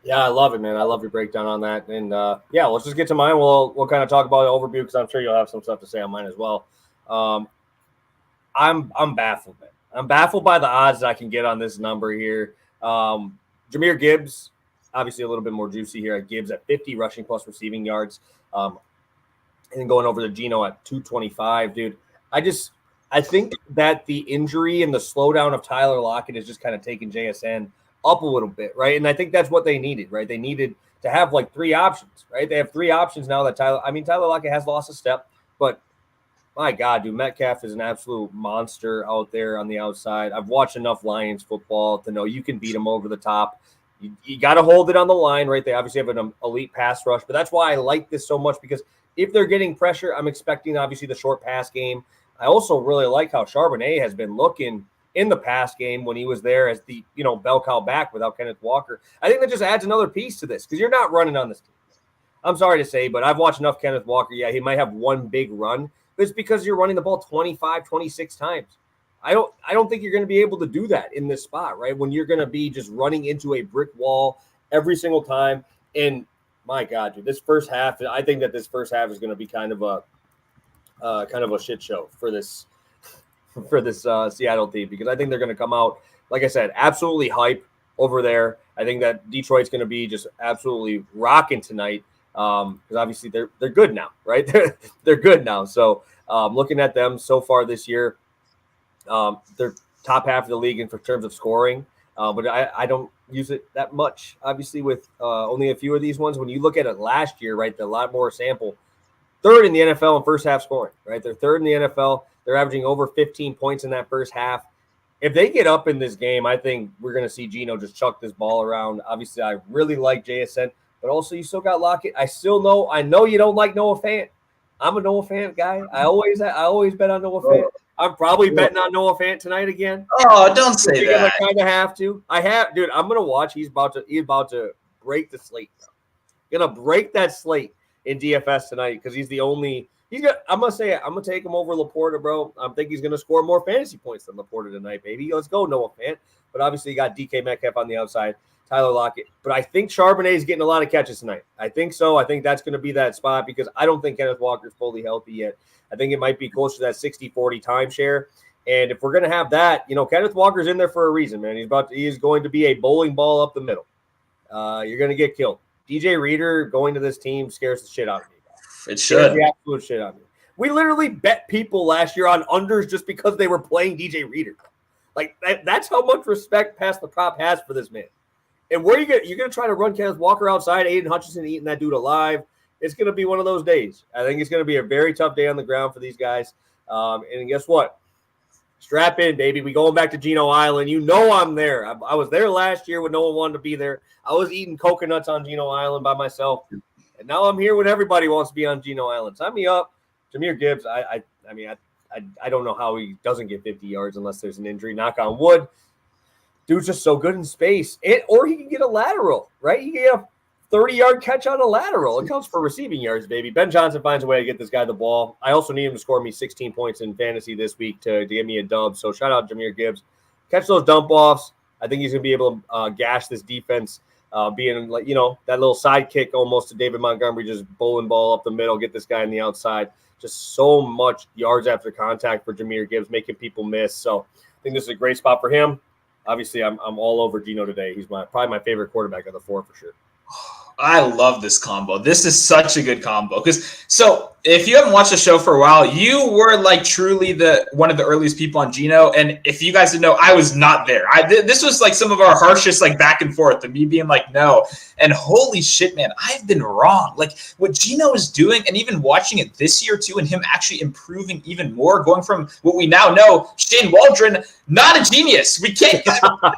S1: Yeah, I love it, man. I love your breakdown on that. And let's just get to mine. We'll kind of talk about the overview because I'm sure you'll have some stuff to say on mine as well. I'm baffled, man. I'm baffled by the odds that I can get on this number here. Jahmyr Gibbs, obviously a little bit more juicy here at Gibbs at 50 rushing plus receiving yards. And then going over to Geno at 225, dude. I think that the injury and the slowdown of Tyler Lockett is just kind of taking JSN up a little bit, right? And I think that's what they needed, right? They needed to have like 3 options, right? They have 3 options now that Tyler Lockett has lost a step, but my God, dude, Metcalf is an absolute monster out there on the outside. I've watched enough Lions football to know you can beat them over the top. You got to hold it on the line, right? They obviously have an elite pass rush, but that's why I like this so much, because if they're getting pressure, I'm expecting obviously the short pass game. I also really like how Charbonnet has been looking in the pass game when he was there as the bell cow back without Kenneth Walker. I think that just adds another piece to this because you're not running on this team. I'm sorry to say, but I've watched enough Kenneth Walker. Yeah, he might have one big run. It's because you're running the ball 25, 26 times. I don't think you're going to be able to do that in this spot, right? When you're going to be just running into a brick wall every single time. And my God, dude, this first half, I think that this first half is going to be kind of a shit show for this for this Seattle team, because I think they're going to come out, like I said, absolutely hype over there. I think that Detroit's going to be just absolutely rocking tonight, because obviously they're good now, right? They're good now. So looking at them so far this year, they're top half of the league in terms of scoring, but I don't use it that much, obviously, with only a few of these ones. When you look at it last year, right, a lot more sample, third in the NFL in first half scoring, right? They're third in the NFL. They're averaging over 15 points in that first half. If they get up in this game, I think we're going to see Geno just chuck this ball around. Obviously, I really like JSN, but also you still got Lockett. I know you don't like Noah Fant. I'm a Noah Fant guy. I always bet on Noah Fant. I'm probably betting on Noah Fant tonight again.
S2: Oh, don't say that.
S1: I kind of have to. Dude. I'm gonna watch. He's about to break the slate. Gonna break that slate in DFS tonight, because he's the only. I'm gonna take him over Laporta, bro. I think he's gonna score more fantasy points than Laporta tonight, baby. Let's go, Noah Fant. But obviously, you got DK Metcalf on the outside, Tyler Lockett. But I think Charbonnet is getting a lot of catches tonight. I think so. I think that's going to be that spot, because I don't think Kenneth Walker's fully healthy yet. I think it might be close to that 60-40 timeshare. And if we're going to have that, Kenneth Walker's in there for a reason, man. He is going to be a bowling ball up the middle. You're going to get killed. DJ Reader going to this team scares the shit out of me.
S2: It should.
S1: The absolute shit out of me. We literally bet people last year on unders just because they were playing DJ Reader. Like, that's how much respect past the prop has for this man. And where you're going to try to run Kenneth Walker outside, Aiden Hutchinson eating that dude alive. It's going to be one of those days. I think it's going to be a very tough day on the ground for these guys. And guess what? Strap in, baby. We going back to Geno Island. I'm there. I was there last year when no one wanted to be there. I was eating coconuts on Geno Island by myself. And now I'm here when everybody wants to be on Geno Island. Sign me up. Jameer Gibbs, I don't know how he doesn't get 50 yards unless there's an injury. Knock on wood. Dude's just so good in space. Or he can get a lateral, right? He can get a 30-yard catch on a lateral. It counts for receiving yards, baby. Ben Johnson finds a way to get this guy the ball. I also need him to score me 16 points in fantasy this week to give me a dub. So shout out Jameer Gibbs. Catch those dump offs. I think he's going to be able to gash this defense, being like, that little sidekick almost to David Montgomery, just bowling ball up the middle, get this guy on the outside. Just so much yards after contact for Jameer Gibbs, making people miss. So I think this is a great spot for him. Obviously, I'm all over Geno today. He's probably my favorite quarterback of the four for sure.
S2: I love this combo. This is such a good combo. So if you haven't watched the show for a while, you were like truly one of the earliest people on Geno. And if you guys didn't know, I was not there. This was like some of our harshest like back and forth, and me being like, no. And holy shit, man, I've been wrong. Like what Geno is doing, and even watching it this year too, and him actually improving even more, going from what we now know, Shane Waldron, not a genius. We can't like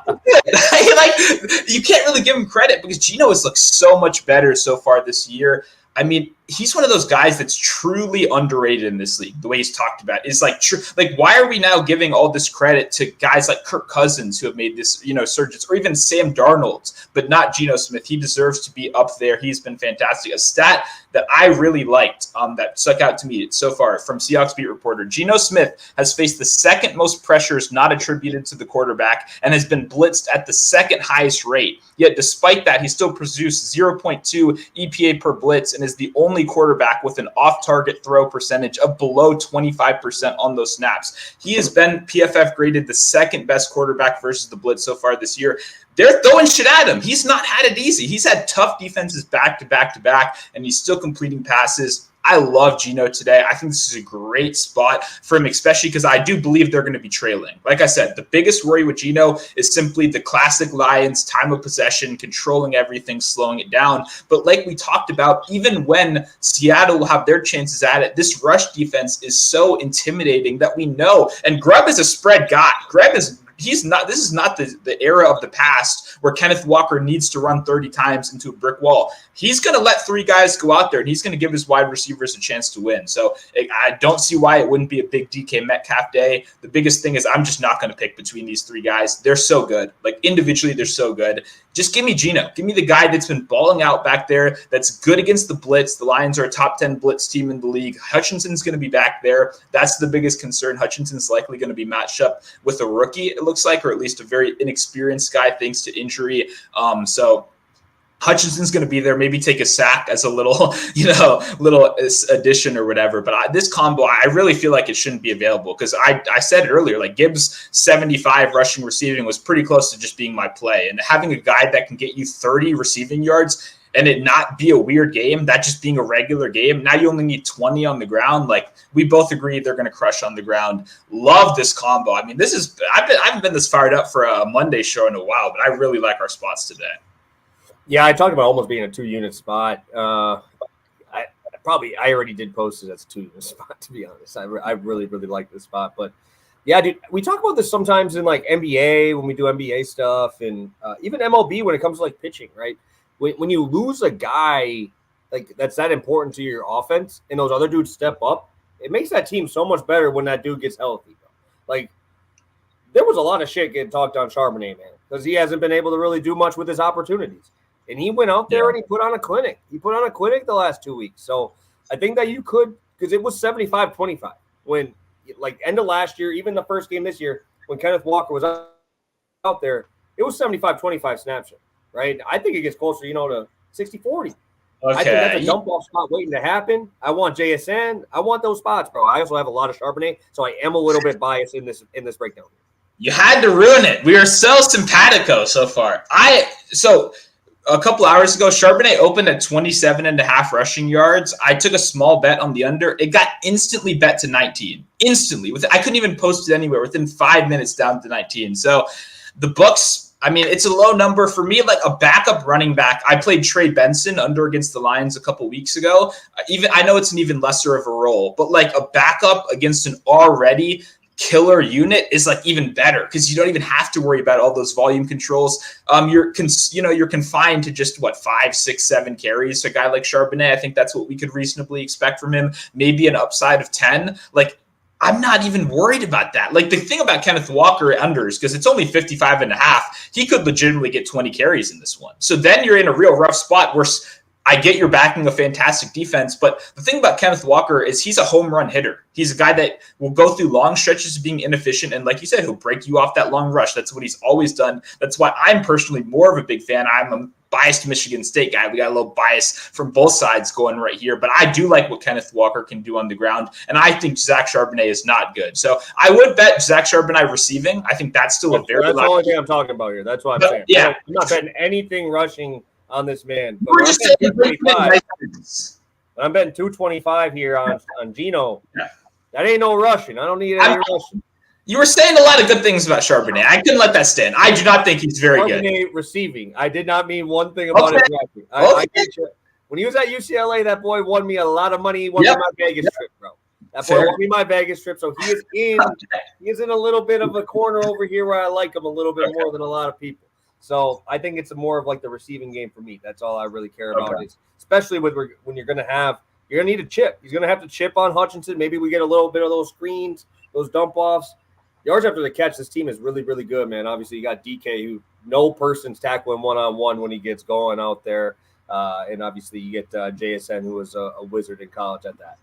S2: you can't really give him credit, because Geno has looked so much better so far this year. I mean, he's one of those guys that's truly underrated in this league. The way he's talked about is like true. Like, why are we now giving all this credit to guys like Kirk Cousins who have made this, surges, or even Sam Darnold, but not Geno Smith? He deserves to be up there. He's been fantastic. A stat that I really liked that stuck out to me so far from Seahawks beat reporter: Geno Smith has faced the second most pressures not attributed to the quarterback and has been blitzed at the second highest rate. Yet despite that, he still produced 0.2 EPA per blitz and is the only quarterback with an off-target throw percentage of below 25% on those snaps. He has been PFF graded the second best quarterback versus the blitz so far this year. They're throwing shit at him. He's not had it easy. He's had tough defenses back to back to back, and he's still completing passes. I love Geno today. I think this is a great spot for him, especially because I do believe they're going to be trailing. Like I said, the biggest worry with Geno is simply the classic Lions time of possession, controlling everything, slowing it down. But like we talked about, even when Seattle will have their chances at it, this rush defense is so intimidating that we know. And Grubb is a spread guy. This is not the era of the past where Kenneth Walker needs to run 30 times into a brick wall. He's going to let three guys go out there, and he's going to give his wide receivers a chance to win. So I don't see why it wouldn't be a big DK Metcalf day. The biggest thing is I'm just not going to pick between these three guys. They're so good. Like individually, they're so good. Just give me Geno. Give me the guy that's been balling out back there, that's good against the blitz. The Lions are a top 10 blitz team in the league. Hutchinson's going to be back there. That's the biggest concern. Hutchinson's likely going to be matched up with a rookie, it looks like, or at least a very inexperienced guy thanks to injury. So Hutchinson's going to be there, maybe take a sack as a little, little addition or whatever. But this combo, I really feel like it shouldn't be available because I said it earlier, like Gibbs 75 rushing receiving was pretty close to just being my play. And having a guy that can get you 30 receiving yards and it not be a weird game, that just being a regular game, now you only need 20 on the ground. Like we both agree they're going to crush on the ground. Love this combo. I mean, I haven't been this fired up for a Monday show in a while, but I really like our spots today.
S1: Yeah, I talked about almost being a 2-unit spot. I already did post it as a 2-unit spot, to be honest. I really, really like this spot. But yeah, dude, we talk about this sometimes in like NBA when we do NBA stuff and even MLB when it comes to like pitching, right? When you lose a guy like that's that important to your offense and those other dudes step up, it makes that team so much better when that dude gets healthy. Like there was a lot of shit getting talked on Charbonnet, man, because he hasn't been able to really do much with his opportunities. And he went out there and he put on a clinic. He put on a clinic the last 2 weeks. So I think that you could, because it was 75-25 when, like, end of last year, even the first game this year, when Kenneth Walker was out there, it was 75-25 snapshot, right? I think it gets closer, to 60-40. Okay. I think that's a dump-off spot waiting to happen. I want JSN. I want those spots, bro. I also have a lot of Charbonnet, so I am a little bit biased in this breakdown.
S2: You had to ruin it. We are so simpatico so far. A couple hours ago, Charbonnet opened at 27.5 rushing yards. I took a small bet on the under. It got instantly bet to 19. Instantly. I couldn't even post it anywhere. Within 5 minutes down to 19. So the books, I mean, it's a low number. For me, like a backup running back, I played Trey Benson under against the Lions a couple weeks ago. I know it's an even lesser of a role, but like a backup against an already killer unit is like even better because you don't even have to worry about all those volume controls. You're confined to just 5, 6, 7 carries. So a guy like Charbonnet, I think that's what we could reasonably expect from him. Maybe an upside of 10. Like I'm not even worried about that. Like the thing about Kenneth Walker unders, because it's only 55.5, he could legitimately get 20 carries in this one. So then you're in a real rough spot where I get you're backing a fantastic defense, but the thing about Kenneth Walker is he's a home run hitter. He's a guy that will go through long stretches of being inefficient, and like you said, he'll break you off that long rush. That's what he's always done. That's why I'm personally more of a big fan. I'm a biased Michigan State guy. We got a little bias from both sides going right here, but I do like what Kenneth Walker can do on the ground, and I think Zach Charbonnet is not good. So I would bet Zach Charbonnet receiving. I think that's still a very
S1: That's the only thing I'm talking about here. That's what I'm saying.
S2: Yeah.
S1: I'm not betting anything rushing on this man. But
S2: we're just saying
S1: I'm betting 225 here on Gino.
S2: Yeah.
S1: That ain't no rushing. I don't need any rushing.
S2: You were saying a lot of good things about Charbonnet. I couldn't let that stand. I do not think he's very good.
S1: Receiving. I did not mean one thing about his rushing. When he was at UCLA, that boy won me a lot of money. He won me my Vegas trip, bro. That boy won me my Vegas trip. So he is in a little bit of a corner over here where I like him a little bit more than a lot of people. So I think it's more of like the receiving game for me. That's all I really care about, is especially when you're going to need a chip. He's going to have to chip on Hutchinson. Maybe we get a little bit of those screens, those dump offs. Yards after the catch, this team is really, really good, man. Obviously, you got DK, who no person's tackling one-on-one when he gets going out there. And obviously, you get JSN, who was a wizard in college at that.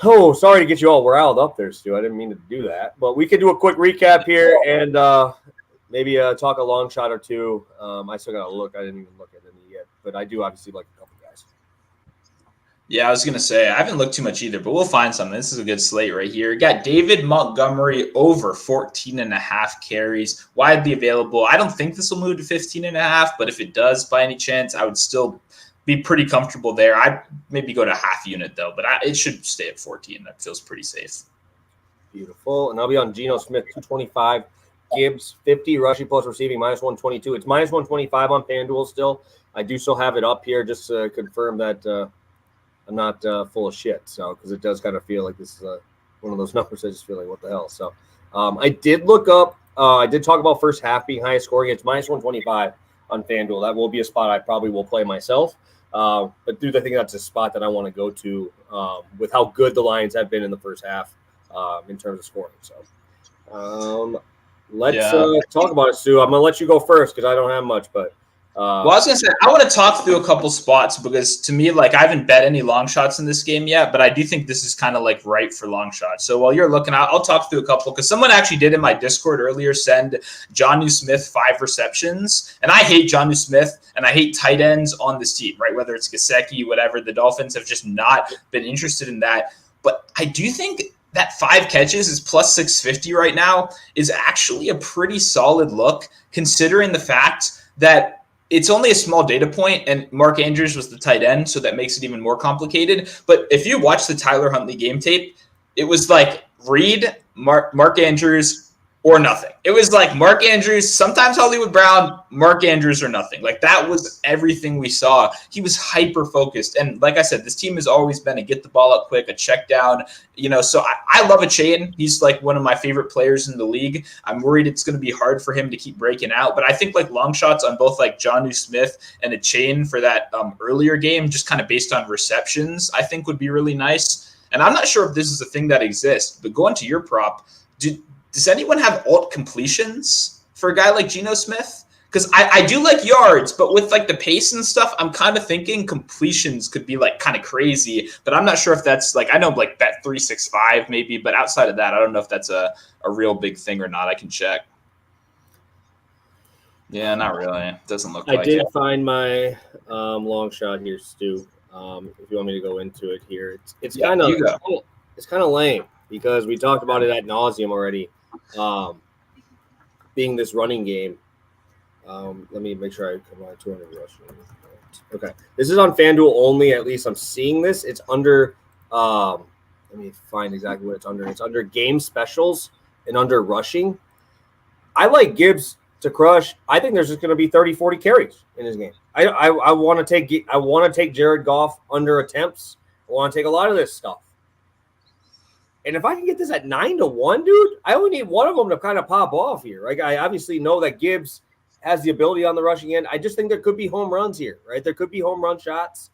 S1: Sorry to get you all riled up there, Stu. I didn't mean to do that. But we could do a quick recap here and maybe talk a long shot or two. I still got to look. I didn't even look at any yet. But I do obviously like a couple guys.
S2: Yeah, I was going to say, I haven't looked too much either, but we'll find something. This is a good slate right here. Got David Montgomery over 14.5 carries, widely available. I don't think this will move to 15.5, but if it does by any chance, I would still be pretty comfortable there. I'd maybe go to half unit, though, but it should stay at 14. That feels pretty safe.
S1: Beautiful. And I'll be on Geno Smith, 225. Gibbs, 50, rushing plus receiving, -122. It's -125 on FanDuel still. I do still have it up here just to confirm that I'm not full of shit. So, because it does kind of feel like this is one of those numbers I just feel like, what the hell? So, I did look up, I did talk about first half being highest scoring. It's -125 on FanDuel. That will be a spot I probably will play myself. But, dude, I think that's a spot that I want to go to with how good the Lions have been in the first half in terms of scoring. So, let's talk about it, Stu. I'm going to let you go first because I don't have much, but
S2: Well, I was gonna say I want to talk through a couple spots because to me, like I haven't bet any long shots in this game yet, but I do think this is kind of like right for long shots. So while you're looking, I'll talk through a couple because someone actually did in my Discord earlier send Jonnu Smith 5 receptions, and I hate Jonnu Smith and I hate tight ends on this team, right? Whether it's Gesicki, whatever, the Dolphins have just not been interested in that. But I do think that 5 catches is plus 650 right now is actually a pretty solid look considering the fact that it's only a small data point, and Mark Andrews was the tight end, so that makes it even more complicated. But if you watch the Tyler Huntley game tape, it was like Reed, Mark Andrews, or nothing. It was like Mark Andrews, sometimes Hollywood Brown, Mark Andrews, or nothing. Like that was everything we saw. He was hyper-focused. And like I said, this team has always been a get the ball up quick, a check down. So I love Achane. He's like one of my favorite players in the league. I'm worried it's going to be hard for him to keep breaking out. But I think like long shots on both like Jonnu Smith and Achane for that earlier game, just kind of based on receptions, I think would be really nice. And I'm not sure if this is a thing that exists, but going to your prop, does anyone have alt completions for a guy like Geno Smith? Because I do like yards, but with like the pace and stuff, I'm kind of thinking completions could be like kind of crazy. But I'm not sure if that's like, I know like bet 365 maybe, but outside of that, I don't know if that's a real big thing or not. I can check. Yeah, not really. It doesn't look like it.
S1: I did find my long shot here, Stu. If you want me to go into it here, it's kind of lame because we talked about it ad nauseum already. Being this running game, let me make sure I come on 200 rushing. Okay, this is on FanDuel only. At least I'm seeing this. It's under. Let me find exactly what it's under. It's under game specials and under rushing. I like Gibbs to crush. I think there's just going to be 30, 40 carries in his game. I want to take Jared Goff under attempts. I want to take a lot of this stuff. And if I can get this at 9-1, dude, I only need one of them to kind of pop off here. Like I obviously know that Gibbs has the ability on the rushing end. I just think there could be home runs here, right? There could be home run shots.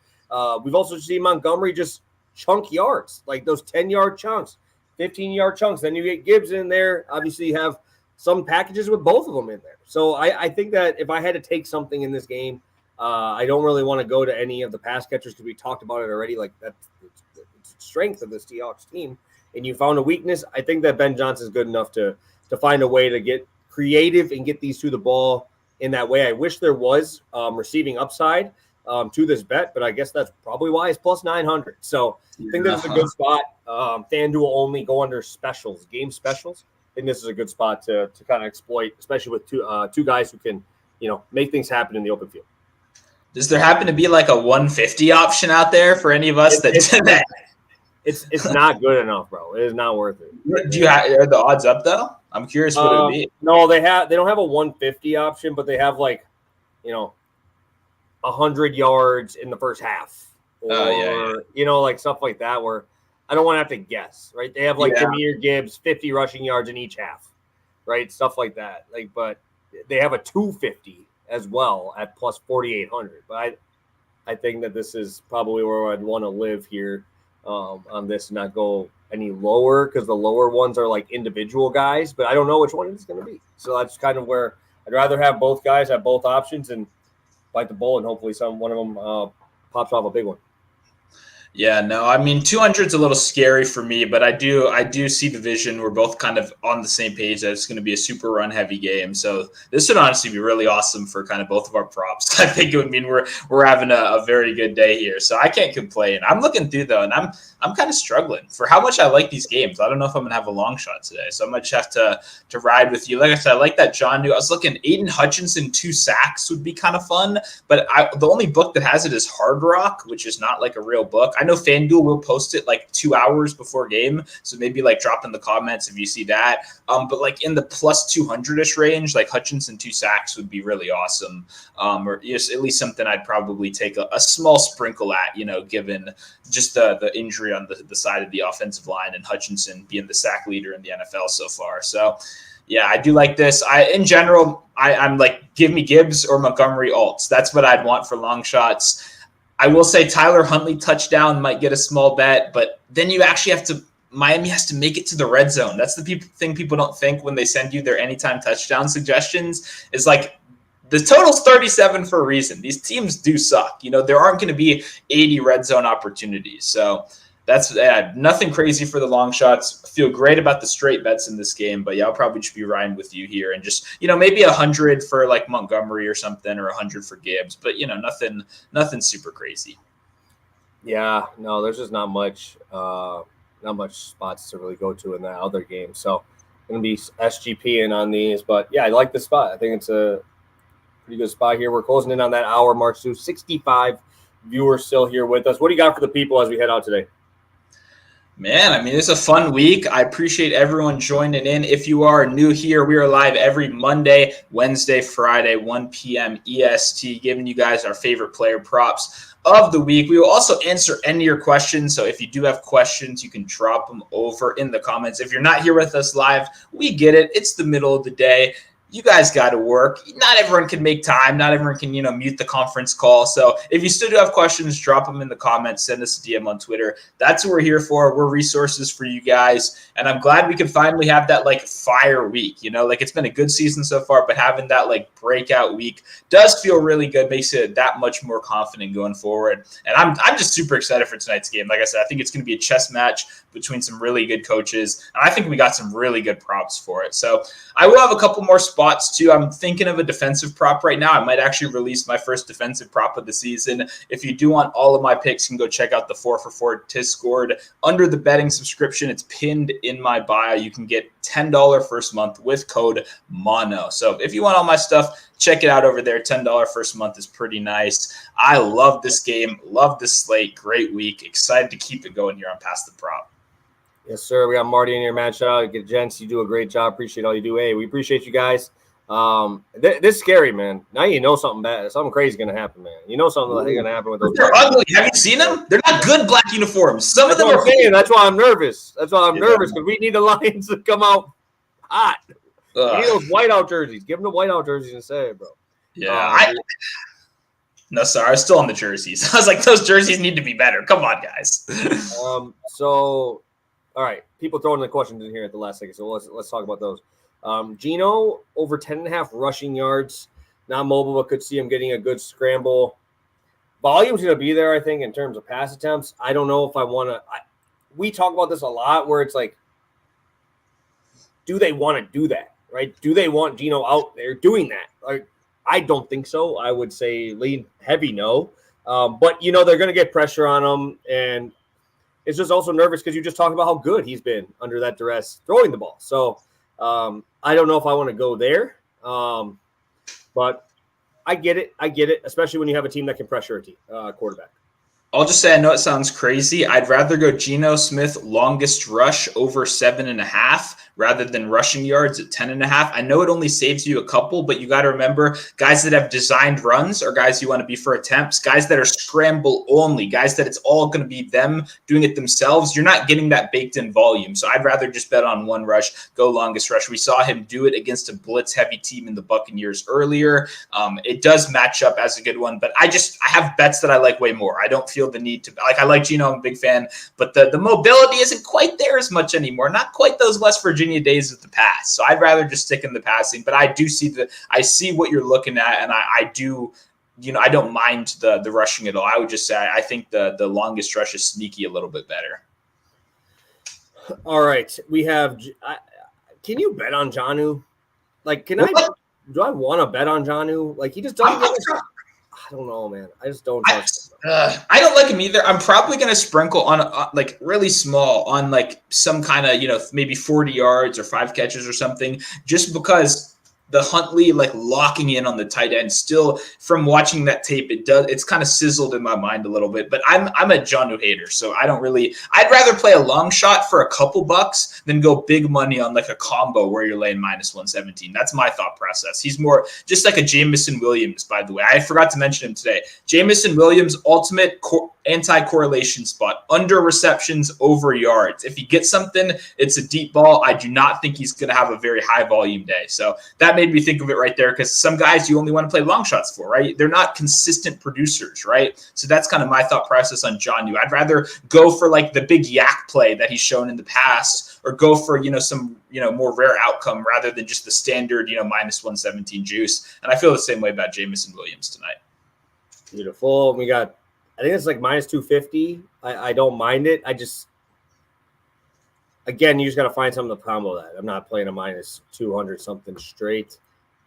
S1: We've also seen Montgomery just chunk yards, like those 10-yard chunks, 15-yard chunks. Then you get Gibbs in there. Obviously, you have some packages with both of them in there. So I think that if I had to take something in this game, I don't really want to go to any of the pass catchers because we talked about it already. Like that's the strength of this Seahawks team. And you found a weakness, I think that Ben Johnson's good enough to find a way to get creative and get these to the ball in that way. I wish there was receiving upside to this bet, but I guess that's probably why it's plus 900. So I think this is a good spot. FanDuel only, go under specials, game specials. I think this is a good spot to kind of exploit, especially with two guys who can, make things happen in the open field.
S2: Does there happen to be like a 150 option out there for any of us that
S1: It's not good enough, bro. It is not worth it.
S2: Are the odds up though? I'm curious what it would be.
S1: No, they don't have a 150 option, but they have like, 100 yards in the first half. Or, like stuff like that where I don't want to have to guess, right? They have like Jahmyr Gibbs, 50 rushing yards in each half, right? Stuff like that. But they have a 250 as well at plus 4,800. But I think that this is probably where I'd want to live here. On this and not go any lower because the lower ones are like individual guys, but I don't know which one it's going to be. So that's kind of where I'd rather have both guys have both options and bite the bullet and hopefully one of them pops off a big one.
S2: Yeah, no, I mean 200 is a little scary for me, but I do see the vision. We're both kind of on the same page that it's going to be a super run heavy game. So this would honestly be really awesome for kind of both of our props. I think it would mean we're having a very good day here. So I can't complain. I'm looking through though, and I'm kind of struggling for how much I like these games. I don't know if I'm gonna have a long shot today, so I might just have to ride with you. Like I said, I like that Jonnu. I was looking Aiden Hutchinson 2 sacks would be kind of fun, but the only book that has it is Hard Rock, which is not like a real book. I know FanDuel will post it like 2 hours before game, so maybe like drop in the comments if you see that. But like in the plus 200-ish range, like Hutchinson 2 sacks would be really awesome, or just at least something I'd probably take a small sprinkle at, given just the injury on the side of the offensive line and Hutchinson being the sack leader in the NFL so far. So yeah, I do like this. In general, I'm like, give me Gibbs or Montgomery alts. That's what I'd want for long shots. I will say Tyler Huntley touchdown might get a small bet, but then you actually Miami has to make it to the red zone. That's the thing people don't think when they send you their anytime touchdown suggestions is like the total's 37 for a reason. These teams do suck. There aren't going to be 80 red zone opportunities. So that's nothing crazy for the long shots. I feel great about the straight bets in this game, but I'll probably just be riding with you here and just, maybe 100 for like Montgomery or something, or 100 for Gibbs, but nothing super crazy.
S1: Yeah, no, there's just not much spots to really go to in that other game. So going to be SGPing on these, but yeah, I like the spot. I think it's a pretty good spot here. We're closing in on that hour mark too. 65 viewers still here with us. What do you got for the people as we head out today?
S2: Man, it's a fun week. I appreciate everyone joining in. If you are new here, we are live every Monday, Wednesday, Friday, 1 p.m. EST, giving you guys our favorite player props of the week. We will also answer any of your questions. So if you do have questions, you can drop them over in the comments. If you're not here with us live, we get it. It's the middle of the day. You guys got to work. Not everyone can make time. Not everyone can, mute the conference call. So if you still do have questions, drop them in the comments. Send us a DM on Twitter. That's what we're here for. We're resources for you guys. And I'm glad we can finally have that fire week. It's been a good season so far, but having that breakout week does feel really good. Makes it that much more confident going forward. And I'm just super excited for tonight's game. Like I said, I think it's going to be a chess match between some really good coaches. And I think we got some really good props for it. So I will have a couple more spots too. I'm thinking of a defensive prop right now. I might actually release my first defensive prop of the season. If you do want all of my picks, you can go check out the 4for4 Discord under the betting subscription. It's pinned in my bio. You can get $10 first month with code MONO. So if you want all my stuff, check it out over there. $10 first month is pretty nice. I love this game. Love this slate. Great week. Excited to keep it going here on Pass the Prop.
S1: Yes, sir. We got Marty in here, man. Shout out. Gents, you do a great job. Appreciate all you do. Hey, we appreciate you guys. This is scary, man. Now you know something bad. Something crazy is going to happen, man. You know something that's going to happen with those.
S2: They're ugly. Have you seen them? They're not good black uniforms. Some of them are
S1: saying. That's why I'm nervous. That's why I'm nervous, because we need the Lions to come out hot. We need those whiteout jerseys. Give them the whiteout jerseys instead, bro.
S2: Yeah. No, sorry. I was still on the jerseys. I was like, those jerseys need to be better. Come on, guys.
S1: So, all right. People throwing the questions in here at the last second. So let's talk about those. Geno over 10.5 rushing yards. Not mobile, but could see him getting a good scramble. Volume's going to be there, I think, in terms of pass attempts. I don't know if I want to. We talk about this a lot, where it's like, do they want to do that, right? Do they want Geno out there doing that? Like, I don't think so. I would say lean heavy no. But, they're going to get pressure on him. And it's just also nervous because you just talked about how good he's been under that duress throwing the ball. So I don't know if I want to go there. But I get it. Especially when you have a team that can pressure a quarterback.
S2: I'll just say, I know it sounds crazy. I'd rather go Geno Smith longest rush over 7.5 rather than rushing yards at 10.5. I know it only saves you a couple, but you got to remember, guys that have designed runs are guys you want to be for attempts. Guys that are scramble only, guys that it's all going to be them doing it themselves. You're not getting that baked in volume. So I'd rather just bet on one rush, go longest rush. We saw him do it against a blitz heavy team in the Buccaneers earlier. It does match up as a good one, but I have bets that I like way more. I don't feel the need to, I like Geno, I'm a big fan, but the mobility isn't quite there as much anymore. Not quite those West Virginia days of the past. So I'd rather just stick in the passing, but I do see I see what you're looking at, and I do, I don't mind the rushing at all. I would just say I think the longest rush is sneaky a little bit better.
S1: All right, we have. Can you bet on Jonnu? Like, do I want to bet on Jonnu? Like, he just doesn't. I don't know, man. I just don't.
S2: I don't like him either. I'm probably going to sprinkle on like really small on like some kind of, maybe 40 yards or 5 catches or something, just because the Huntley like locking in on the tight end still, from watching that tape, it's kind of sizzled in my mind a little bit, but I'm a Jonnu hater. So I'd rather play a long shot for a couple bucks than go big money on like a combo where you're laying -117. That's my thought process. He's more just like a Jamison Williams, by the way. I forgot to mention him today. Jamison Williams, ultimate anti-correlation spot, under receptions, over yards. If he gets something, it's a deep ball. I do not think he's going to have a very high volume day. So that made me think of it right there, because some guys you only want to play long shots for, right? They're not consistent producers, right? So that's kind of my thought process on Jonnu. I'd rather go for like the big yak play that he's shown in the past, or go for, some, more rare outcome rather than just the standard, minus 117 juice. And I feel the same way about Jameson Williams tonight.
S1: Beautiful. We got, I think it's like minus 250. I don't mind it. Again, you just got to find something to combo that. I'm not playing a minus 200 something straight.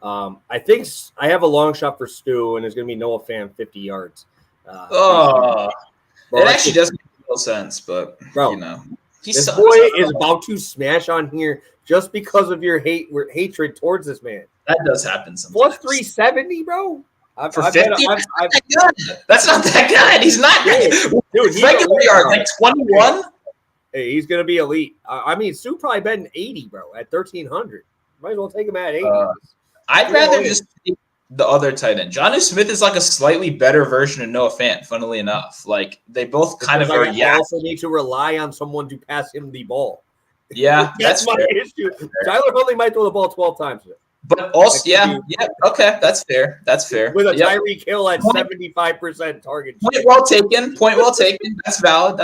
S1: I think I have a long shot for Stu, and it's going to be Noah Fant 50 yards.
S2: It actually doesn't make no sense, but,
S1: this boy is about to smash on here just because of your hatred towards this man.
S2: That does happen sometimes.
S1: Plus 370, bro.
S2: For 50? That's not that good. He's not good. Dude, he's regular yard, like 21?
S1: Hey, he's going to be elite. Stu probably betting 80, bro, at 1,300. Might as well take him at 80.
S2: I'd rather just take the other tight end. Jonnu Smith is like a slightly better version of Noah Fant, funnily enough. Like, they both kind of are,
S1: I also need to rely on someone to pass him the ball.
S2: Yeah,
S1: that's my issue. Tyler Huntley might throw the ball 12 times.
S2: But also, okay, that's fair.
S1: With a Tyreek Hill at 75% target.
S2: Point well taken. That's valid.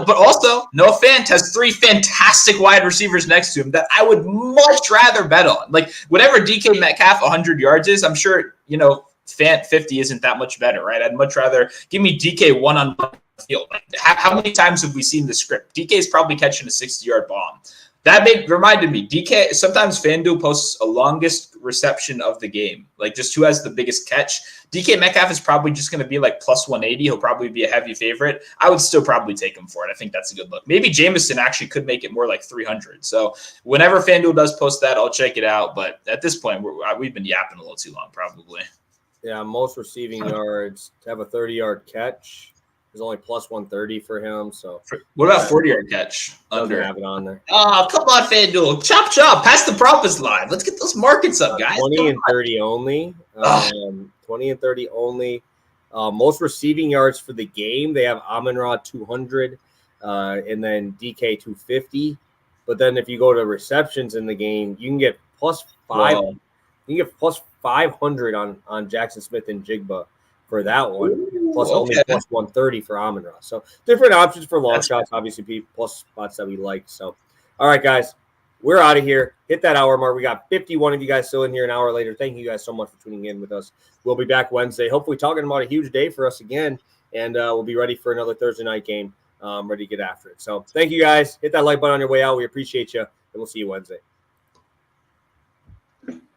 S2: But also, Noah Fant has 3 fantastic wide receivers next to him that I would much rather bet on. Like, whatever DK Metcalf 100 yards is, I'm sure, Fant 50 isn't that much better, right? I'd much rather give me DK one-on-one field. Like, how many times have we seen the script? DK is probably catching a 60-yard bomb. That reminded me, DK, sometimes FanDuel posts a longest reception of the game, like just who has the biggest catch. DK Metcalf is probably just going to be like plus 180. He'll probably be a heavy favorite. I would still probably take him for it. I think that's a good look. Maybe Jameson actually could make it more like 300. So whenever FanDuel does post that, I'll check it out. But at this point, we've been yapping a little too long, probably.
S1: Yeah, most receiving yards to have a 30-yard catch. There's only plus 130 for him. So
S2: what about 40-yard catch?
S1: Under, have it on there.
S2: Oh, come on, FanDuel. Chop. Pass the promise line. Let's get those markets up, guys.
S1: 20 and 30 only. 20 and 30 only. Most receiving yards for the game, they have Amon-Ra 200 and then DK 250. But then if you go to receptions in the game, you can get plus 5. Wow. You can get plus 500 on Jackson Smith and Jigba for that one. Plus only plus 130 for Amon-Ra. So different options for long shots, obviously, plus spots that we like. So, all right, guys, we're out of here. Hit that hour mark. We got 51 of you guys still in here an hour later. Thank you guys so much for tuning in with us. We'll be back Wednesday, hopefully talking about a huge day for us again, and we'll be ready for another Thursday night game, ready to get after it. So thank you guys. Hit that like button on your way out. We appreciate you, and we'll see you Wednesday.